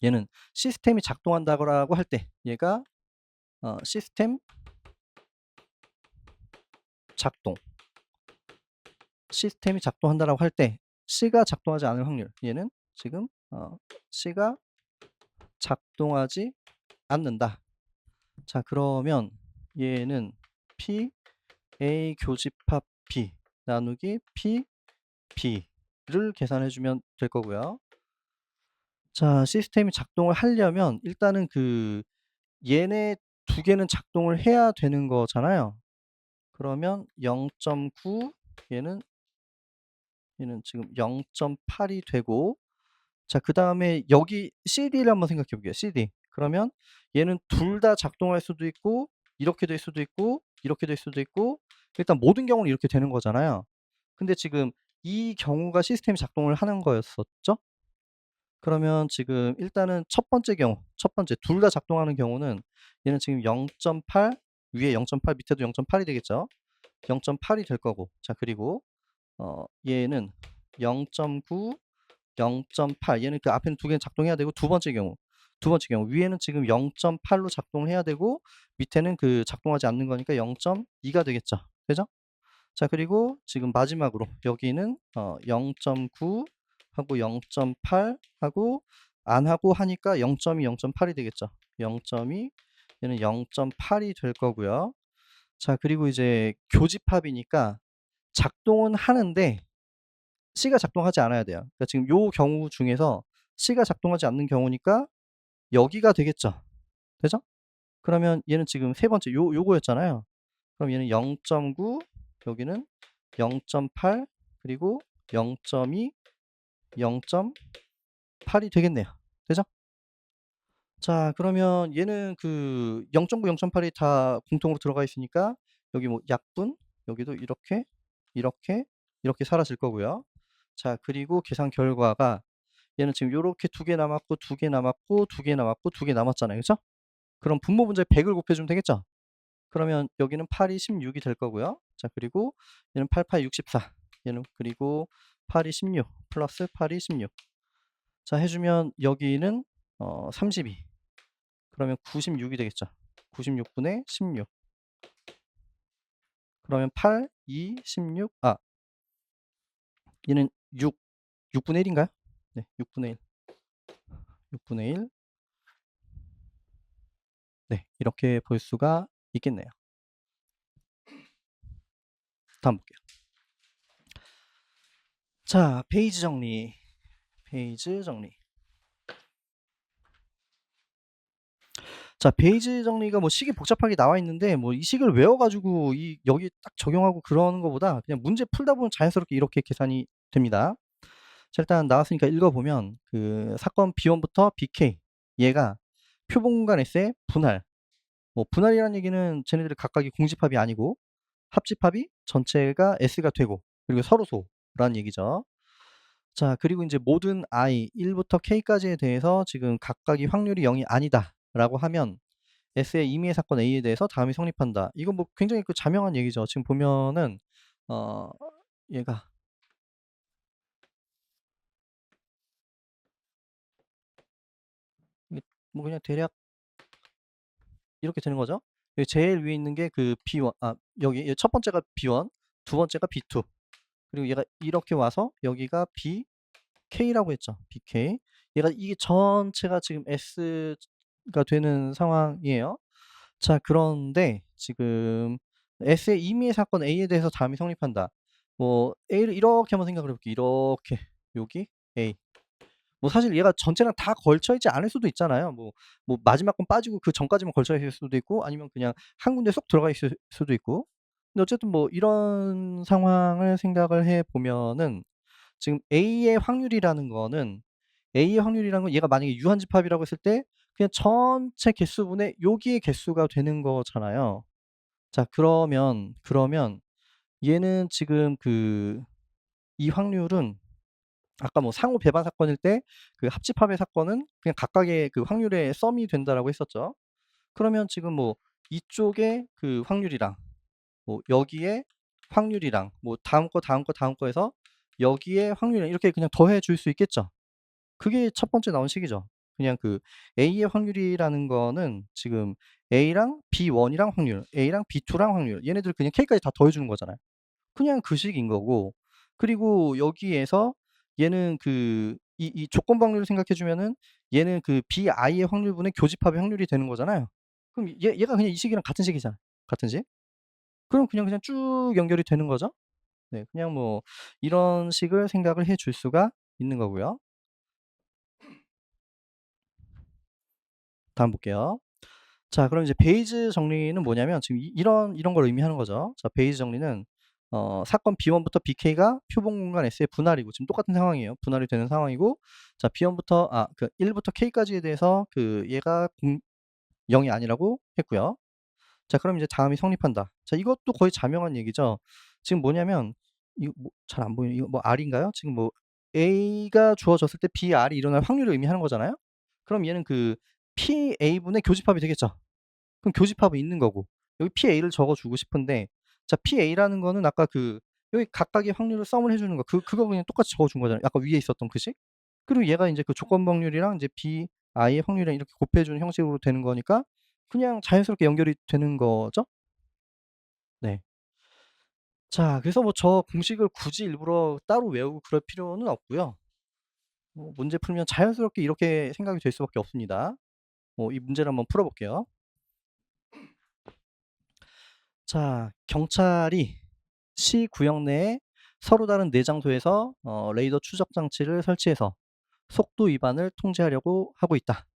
얘는 시스템이 작동한다고 할 때 얘가 시스템 작동, 시스템이 작동한다라고 할 때 C가 작동하지 않을 확률, 얘는 지금 C가 작동하지 않는다. 자, 그러면 얘는 P, A 교집합 B 나누기 P, B를 계산해주면 될 거고요. 자, 시스템이 작동을 하려면 일단은 얘네 두 개는 작동을 해야 되는 거잖아요. 그러면 0.9, 얘는 지금 0.8이 되고, 자, 그 다음에 여기 CD를 한번 생각해 볼게요. CD. 그러면 얘는 둘 다 작동할 수도 있고, 이렇게 될 수도 있고, 이렇게 될 수도 있고, 일단 모든 경우는 이렇게 되는 거잖아요. 근데 지금 이 경우가 시스템이 작동을 하는 거였었죠? 그러면 지금 일단은 첫 번째 경우, 둘 다 작동하는 경우는 얘는 지금 0.8, 위에 0.8, 밑에도 0.8이 되겠죠? 0.8이 될 거고, 자, 그리고 얘는 0.9, 0.8, 얘는 앞에는 두 개는 작동해야 되고, 두 번째 경우 위에는 지금 0.8로 작동을 해야 되고, 밑에는 작동하지 않는 거니까 0.2가 되겠죠. 그죠? 자, 그리고 지금 마지막으로 여기는 0.9 하고 0.8 하고 안 하고 하니까 0.2, 0.8이 되겠죠. 0.2, 얘는 0.8이 될 거고요. 자, 그리고 이제 교집합이니까 작동은 하는데 C가 작동하지 않아야 돼요. 그러니까 지금 요 경우 중에서 C가 작동하지 않는 경우니까 여기가 되겠죠. 되죠? 그러면 얘는 지금 세 번째 요거였잖아요. 그럼 얘는 0.9, 여기는 0.8, 그리고 0.2, 0.8이 되겠네요. 되죠? 자, 그러면 얘는 그 0.9, 0.8이 다 공통으로 들어가 있으니까 여기 뭐 약분, 여기도 이렇게, 이렇게, 이렇게 사라질 거고요. 자, 그리고 계산 결과가 얘는 지금 요렇게 2개 남았고, 2개 남았고, 2개 남았고, 2개 남았잖아요. 그죠? 그럼 분모 분자에 100을 곱해주면 되겠죠? 그러면 여기는 8이 16이 될 거고요. 자, 그리고 얘는 8, 8, 64. 얘는 그리고 8이 16 플러스 8이 16. 자, 해주면 여기는 32. 그러면 96이 되겠죠. 96분의 16. 그러면 8, 2, 16. 아, 얘는 6분의 1인가요? 네, 6분의 1. 6분의 1. 네, 이렇게 볼 수가 있겠네요. 다음 볼게요. 자, 페이지 정리. 페이지 정리. 자, 페이지 정리가 뭐 식이 복잡하게 나와 있는데 뭐 이 식을 외워가지고 여기 딱 적용하고 그러는 것보다 그냥 문제 풀다 보면 자연스럽게 이렇게 계산이 됩니다. 자, 일단 나왔으니까 읽어보면 그 사건 B1부터 BK 얘가 표본 공간 S의 분할. 뭐 분할이라는 얘기는 쟤네들이 각각이 공집합이 아니고 합집합이 전체가 S가 되고 그리고 서로소라는 얘기죠. 자, 그리고 이제 모든 I 1부터 K까지에 대해서 지금 각각이 확률이 0이 아니다라고 하면 S의 임의의 사건 A에 대해서 다음이 성립한다. 이건 뭐 굉장히 그 자명한 얘기죠. 지금 보면은 어 얘가 이게 뭐 그냥 대략 이렇게 되는 거죠. 여기 제일 위에 있는 게 그 B1, 여기 첫 번째가 B1, 두 번째가 B2, 그리고 얘가 이렇게 와서 여기가 BK라고 했죠. BK. 얘가 이게 전체가 지금 S가 되는 상황이에요. 자, 그런데 지금 S의 임의의 사건 A에 대해서 다음이 성립한다. 뭐 A를 이렇게 한번 생각을 해볼게요. 이렇게 여기 A. 뭐 사실 얘가 전체랑 다 걸쳐 있지 않을 수도 있잖아요. 뭐 마지막 건 빠지고 그 전까지만 걸쳐 있을 수도 있고 아니면 그냥 한 군데 쏙 들어가 있을 수도 있고. 근데 어쨌든 뭐 이런 상황을 생각을 해 보면은 지금 A의 확률이라는 건 얘가 만약에 유한집합이라고 했을 때 그냥 전체 개수분의 여기의 개수가 되는 거잖아요. 자, 그러면 얘는 지금 이 확률은 아까 뭐 상호 배반 사건일 때 그 합집합의 사건은 그냥 각각의 그 확률의 썸이 된다라고 했었죠. 그러면 지금 뭐 이쪽의 그 확률이랑 뭐 여기에 확률이랑 뭐 다음 거 해서 여기에 확률이랑 이렇게 그냥 더해 줄 수 있겠죠. 그게 첫 번째 나온 식이죠. 그냥 그 A의 확률이라는 거는 지금 A랑 B1이랑 확률, A랑 B2랑 확률, 얘네들 그냥 K까지 다 더해 주는 거잖아요. 그냥 그 식인 거고. 그리고 여기에서 얘는 이 조건 확률을 생각해 주면은 얘는 그 BI의 확률분의 교집합의 확률이 되는 거잖아요. 그럼 얘가 그냥 이 식이랑 같은 식이잖아요. 같은 식. 그럼 그냥 쭉 연결이 되는 거죠. 네, 그냥 뭐 이런 식을 생각을 해 줄 수가 있는 거고요. 다음 볼게요. 자, 그럼 이제 베이즈 정리는 뭐냐면 지금 이런 걸 의미하는 거죠. 자, 베이즈 정리는 사건 B1부터 BK가 표본 공간 S의 분할이고 지금 똑같은 상황이에요. 분할이 되는 상황이고, 자, B1부터 그 1부터 K까지에 대해서 얘가 0이 아니라고 했고요. 자, 그럼 이제 다음이 성립한다. 자, 이것도 거의 자명한 얘기죠. 지금 뭐냐면 이거 뭐 잘 안 보이네. 이거 뭐 R인가요? 지금 뭐 A가 주어졌을 때 BR이 일어날 확률을 의미하는 거잖아요. 그럼 얘는 그 PA분의 교집합이 되겠죠. 그럼 교집합은 있는 거고 여기 PA를 적어 주고 싶은데, 자, PA라는 거는 아까 여기 각각의 확률을 썸을 해 주는 거 그거 그냥 똑같이 적어 준 거잖아요. 아까 위에 있었던 그 식. 그리고 얘가 인제 그 조건 확률이랑 이제 BI의 확률이랑 이렇게 곱해 주는 형식으로 되는 거니까 그냥 자연스럽게 연결이 되는 거죠. 네. 자, 그래서 뭐 저 공식을 굳이 일부러 따로 외우고 그럴 필요는 없고요. 뭐 문제 풀면 자연스럽게 이렇게 생각이 될 수밖에 없습니다. 이 문제를 한번 풀어 볼게요. 자, 경찰이 시 구역 내에 서로 다른 4장소에서 레이더 추적 장치를 설치해서 속도 위반을 통제하려고 하고 있다.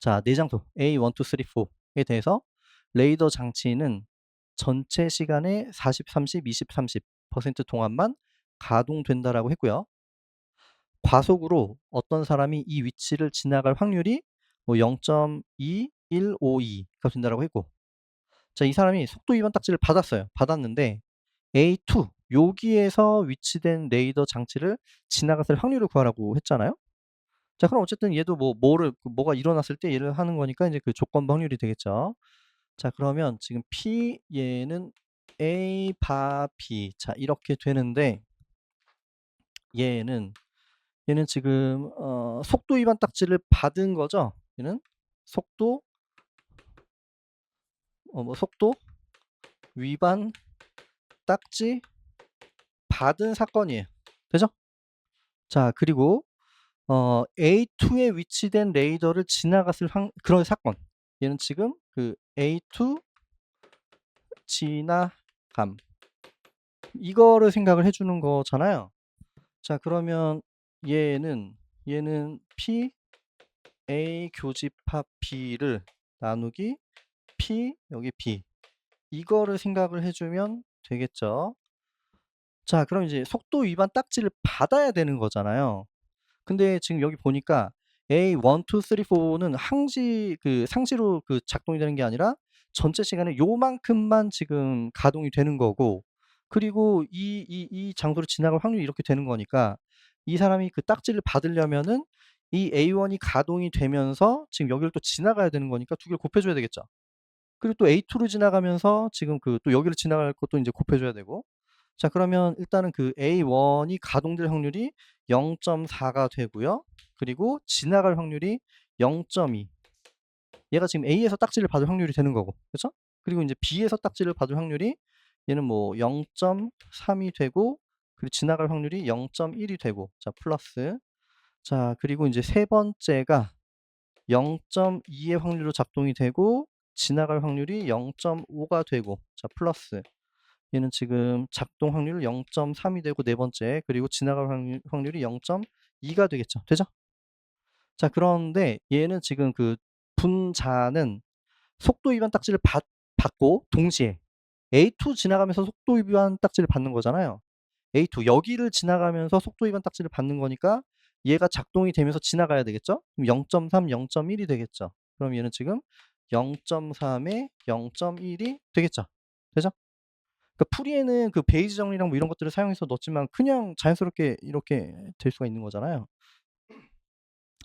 자, 4장소 A, 1, 2, 3, 4에 대해서 레이더 장치는 전체 시간의 40, 30, 20, 30% 동안만 가동된다라고 했고요. 과속으로 어떤 사람이 이 위치를 지나갈 확률이 뭐 0.2152가 된다라고 했고, 자, 이 사람이 속도 위반 딱지를 받았어요. 받았는데 A2 여기에서 위치된 레이더 장치를 지나갔을 확률을 구하라고 했잖아요. 자, 그럼 어쨌든 얘도 뭐가 일어났을 때 얘를 하는 거니까 이제 그 조건부 확률이 되겠죠. 자, 그러면 지금 P 얘는 A 바 B. 자, 이렇게 되는데 얘는 지금 속도 위반 딱지를 받은 거죠. 얘는 속도 속도 위반 딱지 받은 사건이에요. 되죠? 자, 그리고 A2에 위치된 레이더를 지나갔을 그런 사건. 얘는 지금 그 A2 지나감. 이거를 생각을 해주는 거잖아요. 자, 그러면 얘는 P A 교집합 B를 나누기 P 여기 B. 이거를 생각을 해주면 되겠죠. 자, 그럼 이제 속도 위반 딱지를 받아야 되는 거잖아요. 근데 지금 여기 보니까 A 1, 2, 3, 4는 상시로 작동이 되는 게 아니라 전체 시간에 요만큼만 지금 가동이 되는 거고, 그리고 이 장소를 지나갈 확률이 이렇게 되는 거니까 이 사람이 그 딱지를 받으려면은 이 A1이 가동이 되면서 지금 여기를 또 지나가야 되는 거니까 두 개를 곱해줘야 되겠죠. 그리고 또 A2로 지나가면서 지금 또 여기를 지나갈 것도 이제 곱해줘야 되고. 자, 그러면 일단은 그 A1이 가동될 확률이 0.4가 되고요. 그리고 지나갈 확률이 0.2. 얘가 지금 A에서 딱지를 받을 확률이 되는 거고, 그렇죠? 그리고 이제 B에서 딱지를 받을 확률이 얘는 뭐 0.3이 되고, 그리고 지나갈 확률이 0.1이 되고, 자, 플러스. 자, 그리고 이제 세 번째가 0.2의 확률로 작동이 되고 지나갈 확률이 0.5가 되고, 자, 플러스. 얘는 지금 작동 확률 0.3이 되고 네 번째, 그리고 지나갈 확률이 0.2가 되겠죠. 되죠? 자, 그런데 얘는 지금 그 분자는 속도 위반 딱지를 받고 동시에 A2 지나가면서 속도 위반 딱지를 받는 거잖아요. A2 여기를 지나가면서 속도 위반 딱지를 받는 거니까 얘가 작동이 되면서 지나가야 되겠죠? 그럼 0.3, 0.1이 되겠죠. 그럼 얘는 지금 0.3에 0.1이 되겠죠. 되죠? 그러니까 풀이에는 그 베이지 정리랑 뭐 이런 것들을 사용해서 넣었지만 그냥 자연스럽게 이렇게 될 수가 있는 거잖아요.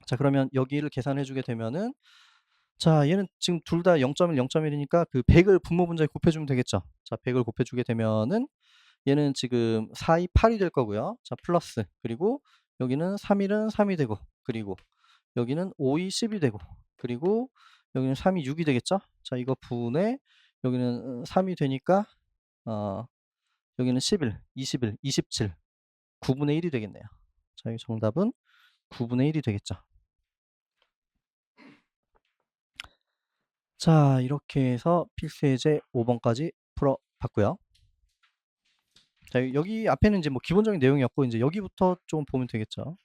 자, 그러면 여기를 계산해 주게 되면은, 자, 얘는 지금 둘 다 0.1, 0.1이니까 그 100을 분모 분자에 곱해주면 되겠죠. 자, 100을 곱해주게 되면은 얘는 지금 4, 2, 8이 될 거고요. 자, 플러스. 그리고 여기는 3, 1은 3이 되고, 그리고 여기는 5, 2, 10이 되고, 그리고 여기는 3, 2, 6이 되겠죠. 자, 이거 분해, 여기는 3이 되니까 여기는 11, 21, 27, 9분의 1이 되겠네요. 자, 이 정답은 9분의 1이 되겠죠. 자, 이렇게 해서 필수예제 5번까지 풀어봤고요. 자, 여기 앞에는 이제 뭐 기본적인 내용이었고, 이제 여기부터 좀 보면 되겠죠.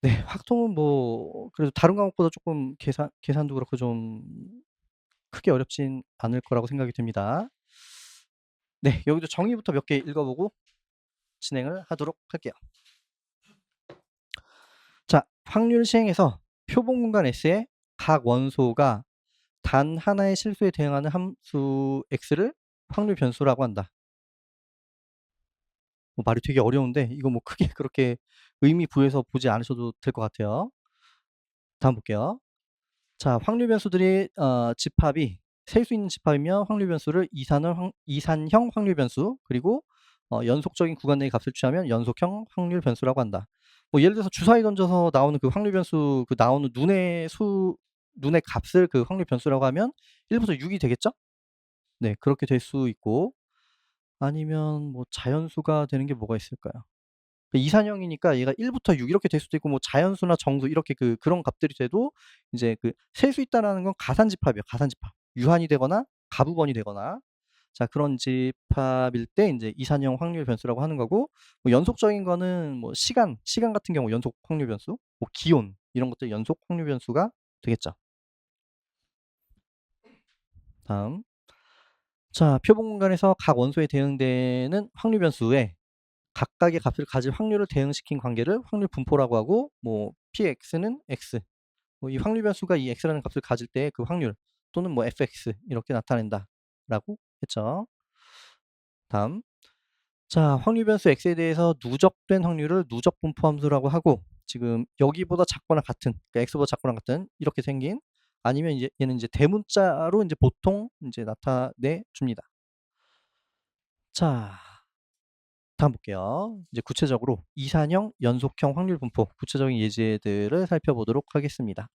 네, 확통은 뭐 그래도 다른 과목보다 조금 계산도 그렇고 좀 크게 어렵진 않을 거라고 생각이 됩니다. 네, 여기도 정의부터 몇 개 읽어보고 진행을 하도록 할게요. 자, 확률 시행에서 표본 공간 S의 각 원소가 단 하나의 실수에 대응하는 함수 x를 확률 변수라고 한다. 뭐 말이 되게 어려운데 이거 뭐 크게 그렇게 의미 부여해서 보지 않으셔도 될 것 같아요. 다음 볼게요. 자, 확률 변수들이 집합이 셀 수 있는 집합이며 확률 변수를 이산형 확률 변수, 그리고 연속적인 구간 내의 값을 취하면 연속형 확률 변수라고 한다. 뭐 예를 들어서 주사위 던져서 나오는 그 확률 변수, 그 나오는 눈의 값을 그 확률 변수라고 하면 1부터 6이 되겠죠? 네, 그렇게 될 수 있고, 아니면 뭐 자연수가 되는 게 뭐가 있을까요? 이산형이니까 얘가 1부터 6 이렇게 될 수도 있고, 뭐 자연수나 정수 이렇게 그런 값들이 돼도 이제 셀 수 있다라는 건 가산집합이에요. 가산집합. 유한이 되거나 가부번이 되거나, 자, 그런 집합일 때 이제 이산형 확률 변수라고 하는 거고, 뭐 연속적인 거는 뭐 시간 같은 경우 연속 확률 변수, 뭐 기온 이런 것들 연속 확률 변수가 되겠죠. 다음. 자, 표본 공간에서 각 원소에 대응되는 확률 변수에 각각의 값을 가질 확률을 대응시킨 관계를 확률 분포라고 하고, 뭐 px는 x, 뭐 이 확률 변수가 이 x라는 값을 가질 때 그 확률 또는 뭐 fx 이렇게 나타낸다라고 했죠. 다음. 자, 확률 변수 x에 대해서 누적된 확률을 누적 분포 함수라고 하고, 지금 여기보다 작거나 같은, 그러니까 x보다 작거나 같은 이렇게 생긴, 아니면 이제 얘는 이제 대문자로 이제 보통 이제 나타내 줍니다. 자, 다음 볼게요. 이제 구체적으로 이산형 연속형 확률 분포 구체적인 예제들을 살펴보도록 하겠습니다.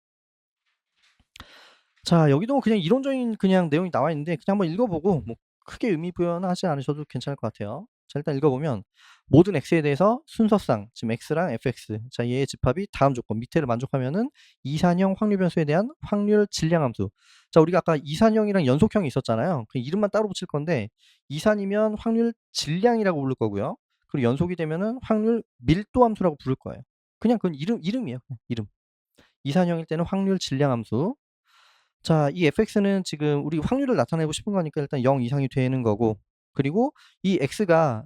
자, 여기도 그냥 이론적인 그냥 내용이 나와 있는데 그냥 한번 읽어보고 뭐 크게 의미 부여는 하지 않으셔도 괜찮을 것 같아요. 자, 일단 읽어보면 모든 x에 대해서 순서상 지금 x랑 fx, 자, 얘의 집합이 다음 조건 밑에를 만족하면은 이산형 확률 변수에 대한 확률 질량 함수. 자, 우리가 아까 이산형이랑 연속형이 있었잖아요. 그 이름만 따로 붙일 건데 이산이면 확률 질량이라고 부를 거고요. 그리고 연속이 되면은 확률 밀도 함수라고 부를 거예요. 그냥 그건 이름이에요. 그냥 이름. 이산형일 때는 확률 질량 함수. 자, 이 fx는 지금 우리 확률을 나타내고 싶은 거니까 일단 0 이상이 되는 거고, 그리고 이 x가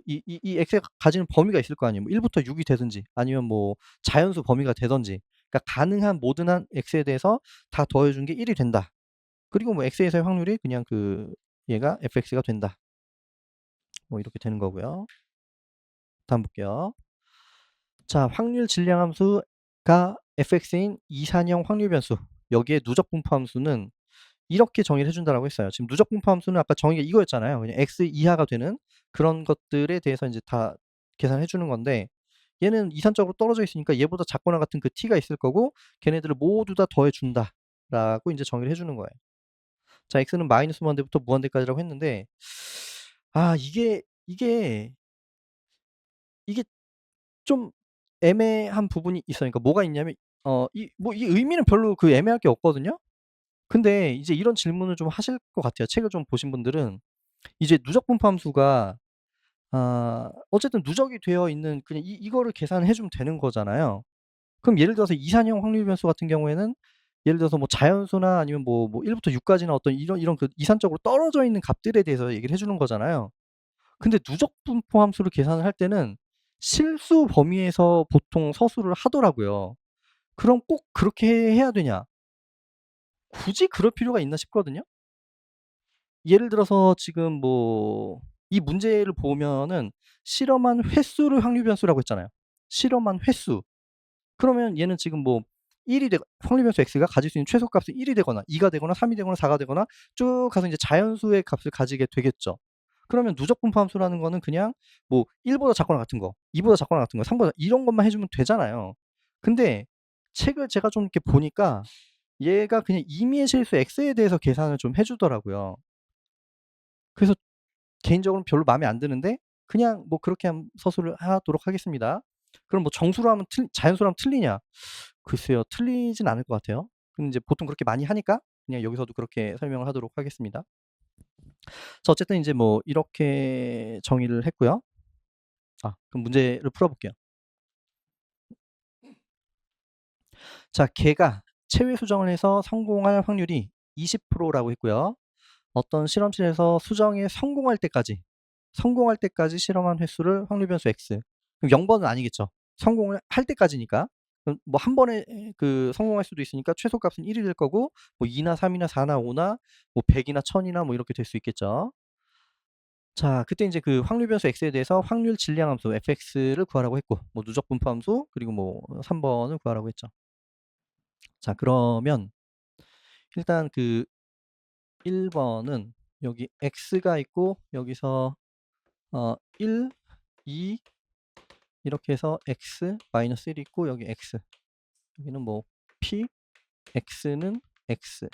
이 x가 가지는 범위가 있을 거 아니에요. 뭐 1부터 6이 되든지 아니면 뭐 자연수 범위가 되든지, 그러니까 가능한 모든 한 x에 대해서 다 더해 준 게 1이 된다. 그리고 뭐 x에서의 확률이 그냥 얘가 fx가 된다. 뭐 이렇게 되는 거고요. 다음 볼게요. 자, 확률 질량 함수가 fx인 이산형 확률 변수, 여기에 누적 분포 함수는 이렇게 정의를 해준다라고 했어요. 지금 누적 분포 함수는 아까 정의가 이거였잖아요. 그냥 x 이하가 되는 그런 것들에 대해서 이제 다 계산해 주는 건데, 얘는 이산적으로 떨어져 있으니까 얘보다 작거나 같은 그 t가 있을 거고, 걔네들을 모두 다 더해 준다라고 이제 정의를 해 주는 거예요. 자, x는 마이너스 무한대부터 무한대까지라고 했는데, 아, 이게 좀 애매한 부분이 있어요. 그러니까 뭐가 있냐면, 이 의미는 별로 애매할 게 없거든요. 근데 이제 이런 질문을 좀 하실 것 같아요. 책을 좀 보신 분들은. 이제 누적 분포 함수가 어쨌든 누적이 되어 있는 그냥 이거를 계산해 주면 되는 거잖아요. 그럼 예를 들어서 이산형 확률 변수 같은 경우에는 예를 들어서 뭐 자연수나 아니면 뭐 1 부터 6 까지나 어떤 이런 그 이산적으로 떨어져 있는 값들에 대해서 얘기를 해 주는 거잖아요. 근데 누적 분포 함수를 계산을 할 때는 실수 범위에서 보통 서술을 하더라고요. 그럼 꼭 그렇게 해야 되냐? 굳이 그럴 필요가 있나 싶거든요. 예를 들어서 지금 뭐 이 문제를 보면은 실험한 횟수를 확률 변수라고 했잖아요. 실험한 횟수. 그러면 얘는 지금 뭐 1이 확률 변수 x가 가질 수 있는 최소값이 1이 되거나 2가 되거나 3이 되거나 4가 되거나 쭉 가서 이제 자연수의 값을 가지게 되겠죠. 그러면 누적 분포 함수라는 거는 그냥 뭐 1 보다 작거나 같은 거, 2 보다 작거나 같은 거, 3 보다 이런 것만 해 주면 되잖아요. 근데 책을 제가 좀 이렇게 보니까 얘가 그냥 임의의 실수 x에 대해서 계산을 좀 해 주더라고요. 그래서 개인적으로는 별로 마음에 안 드는데 그냥 뭐 그렇게 서술을 하도록 하겠습니다. 그럼 뭐 정수로 하면 자연수로 하면 틀리냐? 글쎄요. 틀리진 않을 것 같아요. 근데 이제 보통 그렇게 많이 하니까 그냥 여기서도 그렇게 설명을 하도록 하겠습니다. 자, 어쨌든 이제 뭐 이렇게 정의를 했고요. 그럼 문제를 풀어 볼게요. 자, 걔가 체외 수정을 해서 성공할 확률이 20%라고 했고요. 어떤 실험실에서 수정에 성공할 때까지 실험한 횟수를 확률 변수 x. 그럼 0번은 아니겠죠. 성공을 할 때까지니까. 그럼 뭐 한 번에 성공할 수도 있으니까 최소값은 1이 될 거고, 뭐 2나 3이나 4나 5나 뭐 100이나 1000이나 뭐 이렇게 될 수 있겠죠. 자, 그때 이제 그 확률 변수 x에 대해서 확률 질량 함수 fx를 구하라고 했고, 뭐 누적 분포 함수 그리고 뭐 3번을 구하라고 했죠. 자, 그러면 일단 1번은 여기 x가 있고 여기서 1, 2 이렇게 해서 x 마이너스 1이 있고 여기 x, 여기는 뭐 p, x는 x,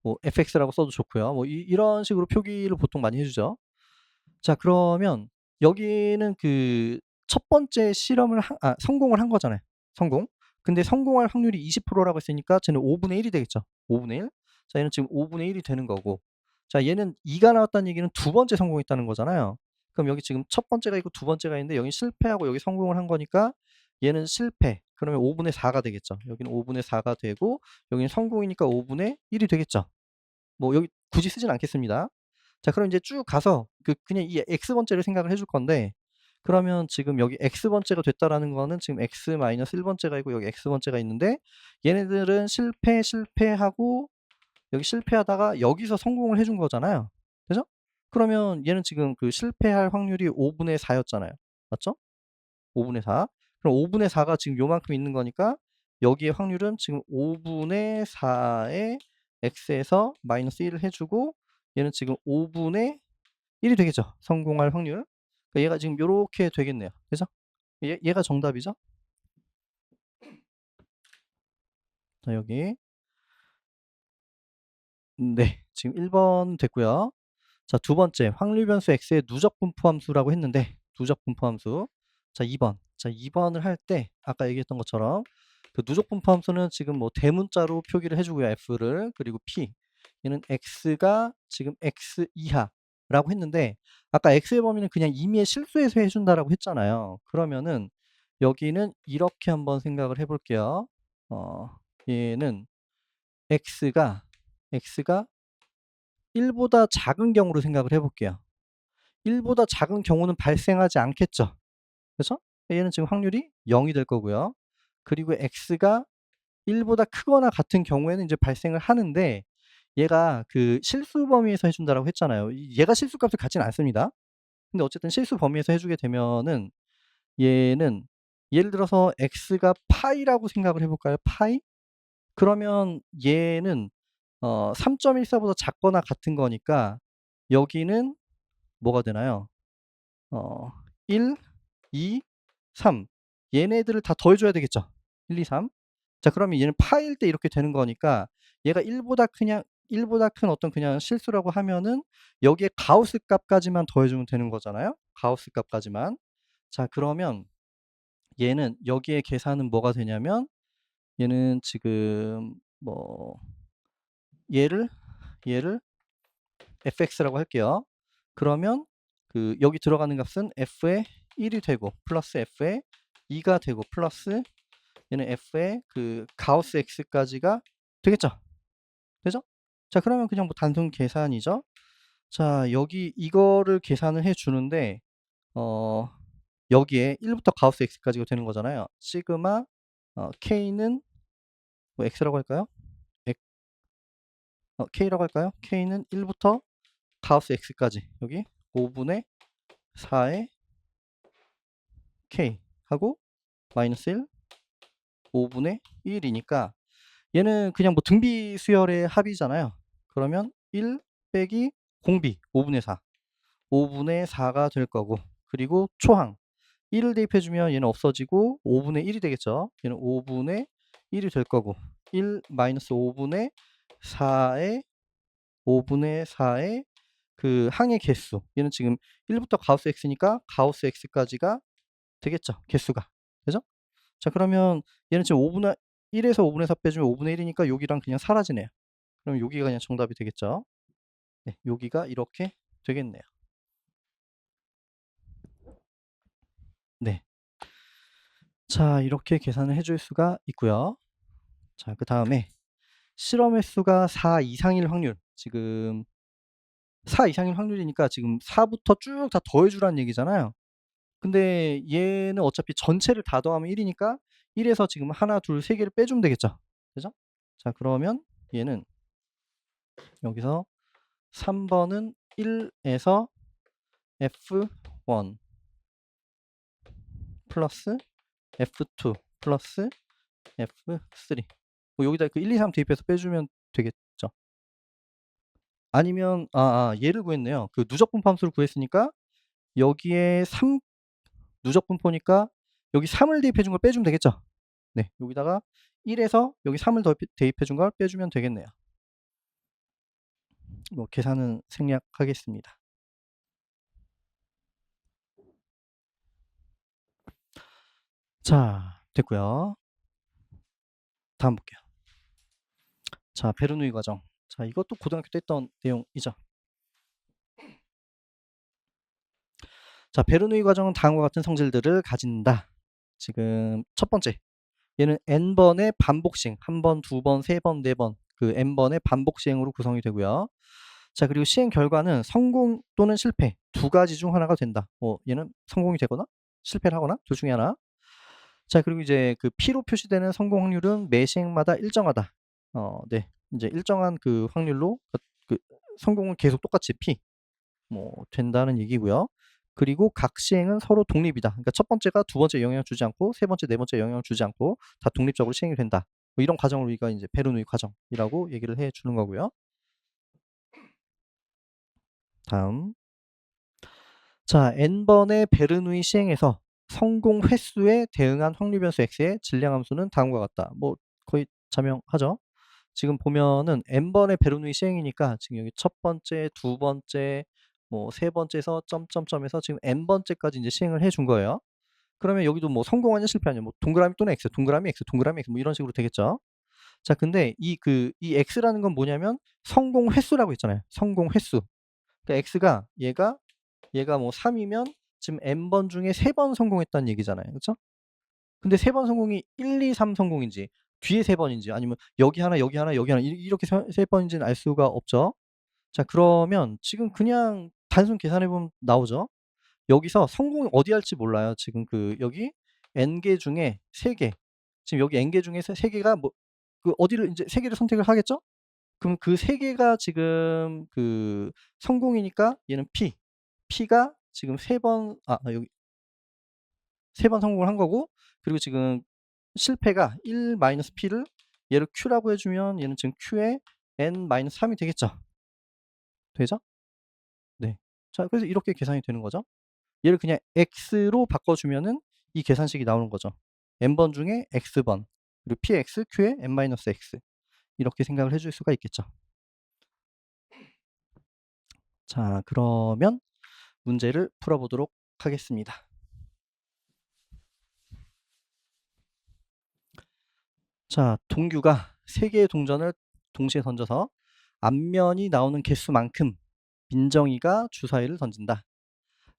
뭐 fx라고 써도 좋고요. 뭐 이런 식으로 표기를 보통 많이 해주죠. 자, 그러면 여기는 첫 번째 실험을 성공을 한 거잖아요. 성공. 근데 성공할 확률이 20%라고 했으니까 쟤는 5분의 1이 되겠죠. 5분의 1. 자, 얘는 지금 5분의 1이 되는 거고. 자, 얘는 2가 나왔다는 얘기는 두 번째 성공했다는 거잖아요. 그럼 여기 지금 첫 번째가 있고 두 번째가 있는데 여기 실패하고 여기 성공을 한 거니까 얘는 실패. 그러면 5분의 4가 되겠죠. 여기는 5분의 4가 되고 여기는 성공이니까 5분의 1이 되겠죠. 뭐 여기 굳이 쓰진 않겠습니다. 자, 그럼 이제 쭉 가서 그냥 이 X번째를 생각을 해줄 건데, 그러면 지금 여기 x번째가 됐다라는 거는 지금 x-1번째가 있고 여기 x번째가 있는데 얘네들은 실패하고 여기 실패하다가 여기서 성공을 해준 거잖아요. 그죠? 그러면 얘는 지금 그 실패할 확률이 5분의 4였잖아요. 맞죠? 5분의 4. 그럼 5분의 4가 지금 요만큼 있는 거니까 여기의 확률은 지금 5분의 4의 x에서 마이너스 1을 해주고 얘는 지금 5분의 1이 되겠죠. 성공할 확률. 그러니까 얘가 지금 요렇게 되겠네요. 그죠? 얘가 정답이죠. 자, 여기. 네, 지금 1번 됐고요. 자, 두 번째 확률 변수 x의 누적 분포 함수라고 했는데 누적 분포 함수. 자, 2번. 자, 2번을 할 때 아까 얘기했던 것처럼 그 누적 분포 함수는 지금 뭐 대문자로 표기를 해주고요. f를. 그리고 p. 얘는 x가 지금 x 이하라고 했는데 아까 x의 범위는 그냥 임의의 실수에서 해준다라고 했잖아요. 그러면은 여기는 이렇게 한번 생각을 해볼게요. 얘는 x가 1보다 작은 경우로 생각을 해볼게요. 1보다 작은 경우는 발생하지 않겠죠. 그렇죠? 얘는 지금 확률이 0이 될 거고요. 그리고 x가 1보다 크거나 같은 경우에는 이제 발생을 하는데 얘가 그 실수 범위에서 해준다라고 했잖아요. 얘가 실수값을 갖지는 않습니다. 근데 어쨌든 실수 범위에서 해주게 되면은 얘는 예를 들어서 x가 파이라고 생각을 해볼까요? 파이? 그러면 얘는 3.14보다 작거나 같은 거니까 여기는 뭐가 되나요? 1, 2, 3 얘네들을 다 더해줘야 되겠죠. 1, 2, 3. 자, 그러면 얘는 파일 때 이렇게 되는 거니까 얘가 1보다 큰 어떤 그냥 실수라고 하면은 여기에 가우스 값까지만 더해주면 되는 거잖아요. 가우스 값까지만. 자, 그러면 얘는 여기에 계산은 뭐가 되냐면 얘는 지금 뭐 얘를 fx라고 할게요. 그러면 그 여기 들어가는 값은 f의 1이 되고 플러스 f의 2가 되고 플러스 얘는 f의 그 가우스 x까지가 되겠죠. 되죠? 자, 그러면 그냥 뭐 단순 계산이죠. 자, 여기 이거를 계산을 해 주는데 여기에 1부터 가우스 x까지가 되는 거잖아요. 시그마 k는 뭐 x라고 할까요? k라고 할까요? k는 1부터 가우스 x까지 여기 5분의 4의 k 하고 마이너스 1 5분의 1이니까 얘는 그냥 뭐 등비 수열의 합이잖아요. 그러면 1 빼기 공비 5분의 4 5분의 4가 될 거고 그리고 초항 1을 대입해주면 얘는 없어지고 5분의 1이 되겠죠. 얘는 5분의 1이 될 거고 1 마이너스 5분의 4의 그 항의 개수 얘는 지금 1부터 가우스 x니까 가우스 x까지가 되겠죠. 개수가. 그죠? 자, 그러면 얘는 지금 1에서 5분의 4 빼주면 5분의 1이니까 여기랑 그냥 사라지네요. 그럼 여기가 그냥 정답이 되겠죠. 네, 여기가 이렇게 되겠네요. 네. 자, 이렇게 계산을 해줄 수가 있고요. 자, 그 다음에 실험 횟수가 4 이상일 확률. 지금 4 이상일 확률이니까 지금 4부터 쭉 다 더해주라는 얘기잖아요. 근데 얘는 어차피 전체를 다 더하면 1이니까 1에서 지금 하나, 둘, 세 개를 빼주면 되겠죠. 그죠? 자, 그러면 얘는 여기서 3번은 1에서 F1 플러스 F2 플러스 F3 뭐 여기다 그 1, 2, 3 대입해서 빼주면 되겠죠. 아니면 얘를 구했네요. 그 누적 분포 함수를 구했으니까 여기에 3 누적 분포니까 여기 3을 대입해 준 걸 빼주면 되겠죠. 네, 여기다가 1에서 여기 3을 더 대입해 준 걸 빼주면 되겠네요. 뭐 계산은 생략하겠습니다. 자, 됐고요. 다음 볼게요. 자, 베르누이 과정. 자, 이것도 고등학교 때 했던 내용이죠. 자, 베르누이 과정은 다음과 같은 성질들을 가진다. 지금 첫 번째, 얘는 n번의 반복시행, 한 번, 두 번, 세 번, 네 번, 그 n번의 반복시행으로 구성이 되고요. 자, 그리고 시행 결과는 성공 또는 실패 두 가지 중 하나가 된다. 얘는 성공이 되거나 실패를 하거나 둘 중에 하나. 자, 그리고 이제 그 P로 표시되는 성공 확률은 매 시행마다 일정하다. 네. 이제 일정한 그 확률로 그 성공은 계속 똑같이 P 된다는 얘기고요. 그리고 각 시행은 서로 독립이다. 그러니까 첫 번째가 두 번째 영향을 주지 않고 세 번째, 네 번째 영향을 주지 않고 다 독립적으로 시행이 된다. 이런 과정을 우리가 이제 베르누이 과정이라고 얘기를 해 주는 거고요. 다음. 자, n번의 베르누이 시행에서 성공 횟수에 대응한 확률 변수 x의 질량 함수는 다음과 같다. 거의 자명하죠? 지금 보면은 n번의 베르누이 시행이니까 지금 여기 첫 번째, 두 번째, 세 번째에서 점점점에서 지금 n번째까지 이제 시행을 해 준 거예요. 그러면 여기도 성공하냐 실패하냐 동그라미 또는 x, 동그라미 x, 동그라미 x 이런 식으로 되겠죠. 자, 근데 이 x라는 건 뭐냐면 성공 횟수라고 했잖아요. 성공 횟수. 그러니까 x가 얘가 3이면 지금 n번 중에 3번 성공했다는 얘기잖아요. 그쵸? 근데 3번 성공이 1, 2, 3 성공인지 뒤에 3번인지 아니면 여기 하나 여기 하나 여기 하나 이렇게 3번인지는 알 수가 없죠. 자, 그러면 지금 그냥 단순 계산해 보면 나오죠. 여기서 성공이 어디 할지 몰라요. 지금 여기 n개 중에 3개, 지금 여기 n개 중에 3개가 어디를 이제 3개를 선택을 하겠죠? 그럼 그 3개가 지금 성공이니까 얘는 P가 지금 3번, 여기 3번 성공을 한 거고, 그리고 지금 실패가 1-P를 얘를 Q라고 해주면 얘는 지금 Q에 N-3이 되겠죠? 되죠? 네. 자, 그래서 이렇게 계산이 되는 거죠. 얘를 그냥 X로 바꿔주면은 이 계산식이 나오는 거죠. N번 중에 X번, 그리고 PX, Q에 N-X. 이렇게 생각을 해줄 수가 있겠죠. 자, 그러면 문제를 풀어보도록 하겠습니다. 자, 동규가 3개의 동전을 동시에 던져서 앞면이 나오는 개수만큼 민정이가 주사위를 던진다.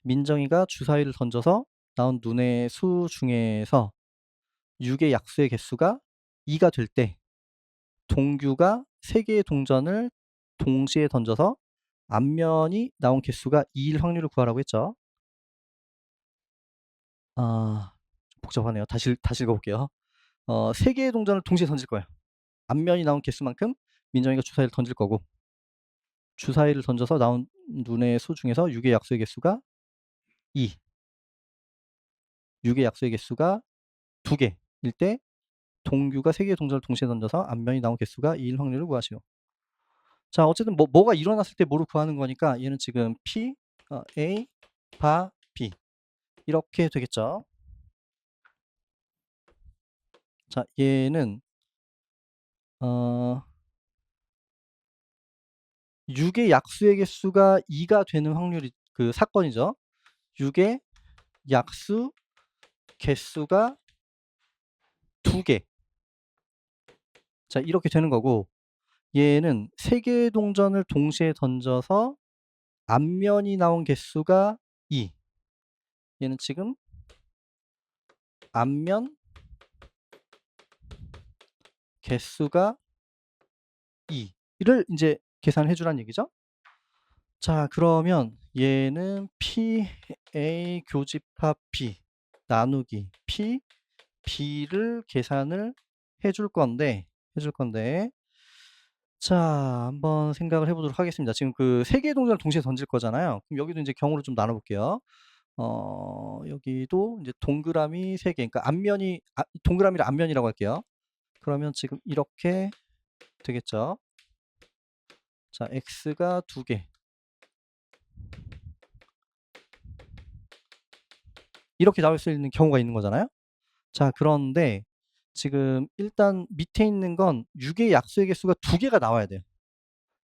민정이가 주사위를 던져서 나온 눈의 수 중에서 6의 약수의 개수가 2가 될 때 동규가 3개의 동전을 동시에 던져서 앞면이 나온 개수가 2일 확률을 구하라고 했죠. 좀 복잡하네요. 다시 읽어볼게요. 3개의 동전을 동시에 던질 거예요. 앞면이 나온 개수만큼 민정이가 주사위를 던질 거고, 주사위를 던져서 나온 눈의 수 중에서 6의 약수의 개수가 2, 6의 약수의 개수가 2개일 때 동규가 3개의 동전을 동시에 던져서 앞면이 나온 개수가 2일 확률을 구하시오. 자, 어쨌든 뭐가 일어났을 때 뭐를 구하는 거니까 얘는 지금 P, A, 바, B 이렇게 되겠죠. 자, 얘는 6의 약수의 개수가 2가 되는 확률이 사건이죠. 6의 약수 개수가 2개. 자, 이렇게 되는 거고, 얘는 3개의 동전을 동시에 던져서 앞면이 나온 개수가 2. 얘는 지금 앞면 개수가 2를 이제 계산해 주라는 얘기죠. 자, 그러면 얘는 PA 교집합 B 나누기 P, B를 계산을 해줄 건데, 자, 한번 생각을 해보도록 하겠습니다. 지금 3개의 동전을 동시에 던질 거잖아요. 그럼 여기도 이제 경우를 좀 나눠볼게요. 여기도 이제 동그라미 3개, 그러니까 동그라미를 앞면이라고 할게요. 그러면 지금 이렇게 되겠죠. 자, X가 2개. 이렇게 나올 수 있는 경우가 있는 거잖아요. 자, 그런데 지금 일단 밑에 있는 건 6의 약수의 개수가 2개가 나와야 돼요.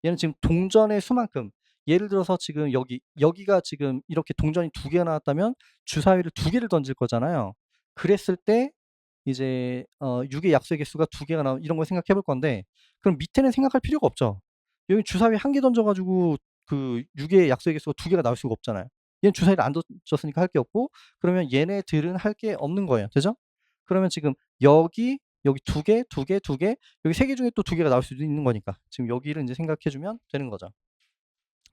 얘는 지금 동전의 수만큼, 예를 들어서 지금 여기가 지금 이렇게 동전이 2개가 나왔다면 주사위를 2개를 던질 거잖아요. 그랬을 때 이제 6의 약수의 개수가 2개가 나오면 이런 걸 생각해 볼 건데, 그럼 밑에는 생각할 필요가 없죠. 여기 주사위 1개 던져 가지고 6의 약수의 개수가 2개가 나올 수가 없잖아요. 얘는 주사위를 안 던졌으니까 할 게 없고, 그러면 얘네들은 할 게 없는 거예요. 되죠? 그러면 지금 여기 2개, 2개, 2개, 여기 3개 중에 또 2개가 나올 수도 있는 거니까 지금 여기를 이제 생각해 주면 되는 거죠.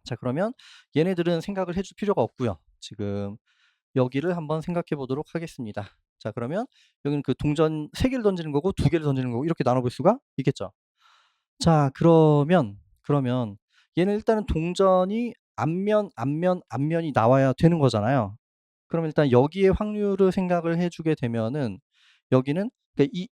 자, 그러면 얘네들은 생각을 해줄 필요가 없고요. 지금 여기를 한번 생각해 보도록 하겠습니다. 자, 그러면 여기는 그 동전 3개를 던지는 거고 2개를 던지는 거고 이렇게 나눠 볼 수가 있겠죠. 자, 그러면 얘는 일단은 동전이 앞면이 나와야 되는 거잖아요. 그럼 일단 여기에 확률을 생각을 해 주게 되면은 여기는 그러니까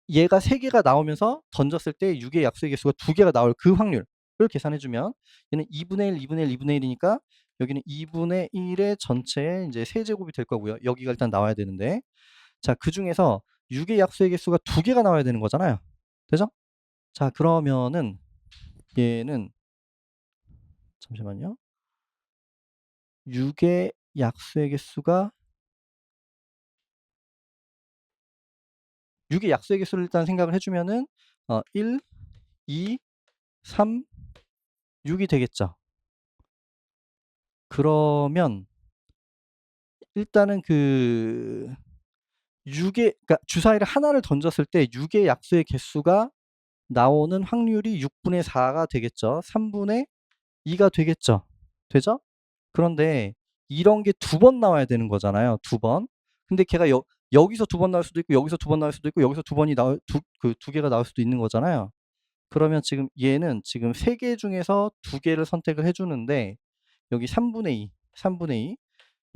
얘가 3개가 나오면서 던졌을 때 6의 약수의 개수가 2개가 나올 그 확률을 계산해 주면 얘는 2분의 1, 2분의 1, 2분의 1이니까 여기는 2분의 1의 전체의 이제 세제곱이 될 거고요. 여기가 일단 나와야 되는데, 자, 그중에서 6의 약수의 개수가 2개가 나와야 되는 거잖아요. 되죠? 자, 그러면은 얘는 잠시만요. 6의 약수의 개수가 6의 약수의 개수를 일단 생각을 해 주면은 1, 2, 3, 6이 되겠죠. 그러면 일단은 그 6의 그러니까 주사위를 하나를 던졌을 때 6의 약수의 개수가 나오는 확률이 6분의 4가 되겠죠. 3분의 2가 되겠죠. 되죠? 그런데 이런 게 2번 나와야 되는 거잖아요. 2번. 근데 걔가 여기서 2번 나올 수도 있고 여기서 2번 나올 수도 있고 여기서 2번이 두 개가 나올 수도 있는 거잖아요. 그러면 지금 얘는 지금 3개 중에서 2개를 선택을 해 주는데 여기 3분의 2, 3분의 2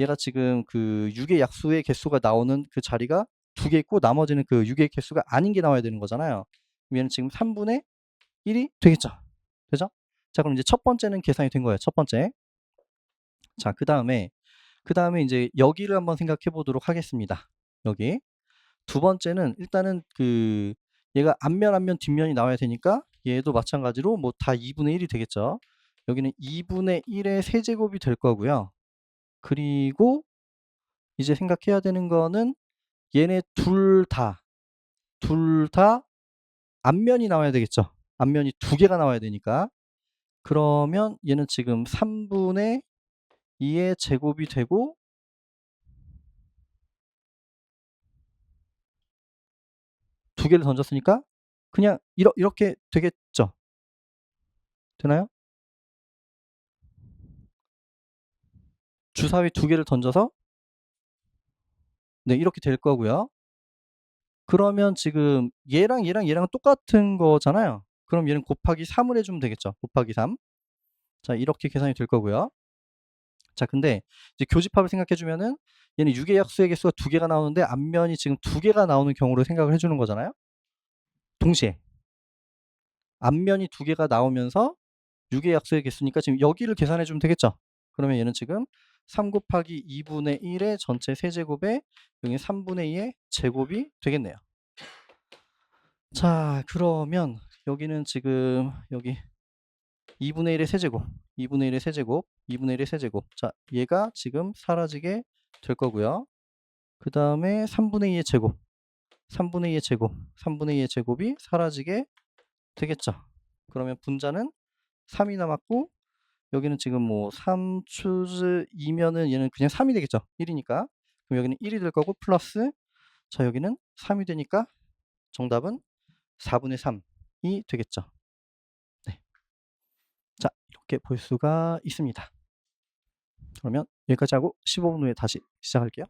얘가 지금 그 6의 약수의 개수가 나오는 그 자리가 2개 있고 나머지는 그 6의 개수가 아닌 게 나와야 되는 거잖아요. 그럼 얘는 지금 3분의 1이 되겠죠. 되죠? 자, 그럼 이제 첫 번째는 계산이 된 거예요. 첫 번째. 자, 그다음에 이제 여기를 한번 생각해 보도록 하겠습니다. 여기. 두 번째는 일단은 그 얘가 앞면 뒷면이 나와야 되니까 얘도 마찬가지로 뭐 다 2분의 1이 되겠죠. 여기는 2분의 1의 세제곱이 될 거고요. 그리고 이제 생각해야 되는 거는 얘네 둘 다 앞면이 나와야 되겠죠. 앞면이 2개가 나와야 되니까. 그러면 얘는 지금 3분의 2의 제곱이 되고 2개를 던졌으니까 그냥 이렇게 되겠죠. 되나요? 주사위 2개를 던져서 네, 이렇게 될 거고요. 그러면 지금 얘랑 똑같은 거잖아요. 그럼 얘는 곱하기 3을 해주면 되겠죠. 곱하기 3. 자, 이렇게 계산이 될 거고요. 자, 근데 이제 교집합을 생각해 주면은 얘는 6의 약수의 개수가 2개가 나오는데 앞면이 지금 2개가 나오는 경우를 생각을 해 주는 거잖아요. 동시에 앞면이 2개가 나오면서 6의 약수의 개수니까 지금 여기를 계산해 주면 되겠죠. 그러면 얘는 지금 3 곱하기 2분의 1의 전체 세제곱에 여기 3분의 2의 제곱이 되겠네요. 자, 그러면 여기는 지금 여기 2분의 1의 세제곱, 2분의 1의 세제곱, 2분의 1의 세제곱. 자, 얘가 지금 사라지게 될 거고요. 그 다음에 3분의 2의 제곱, 3분의 2의 제곱, 3분의 2의 제곱이 사라지게 되겠죠. 그러면 분자는 3이 남았고 여기는 지금 뭐 3 choose 2면은 얘는 그냥 3이 되겠죠. 1이니까. 그럼 여기는 1이 될 거고 플러스 자, 여기는 3이 되니까 정답은 4분의 3이 되겠죠. 네. 자, 이렇게 볼 수가 있습니다. 그러면 여기까지 하고 15분 후에 다시 시작할게요.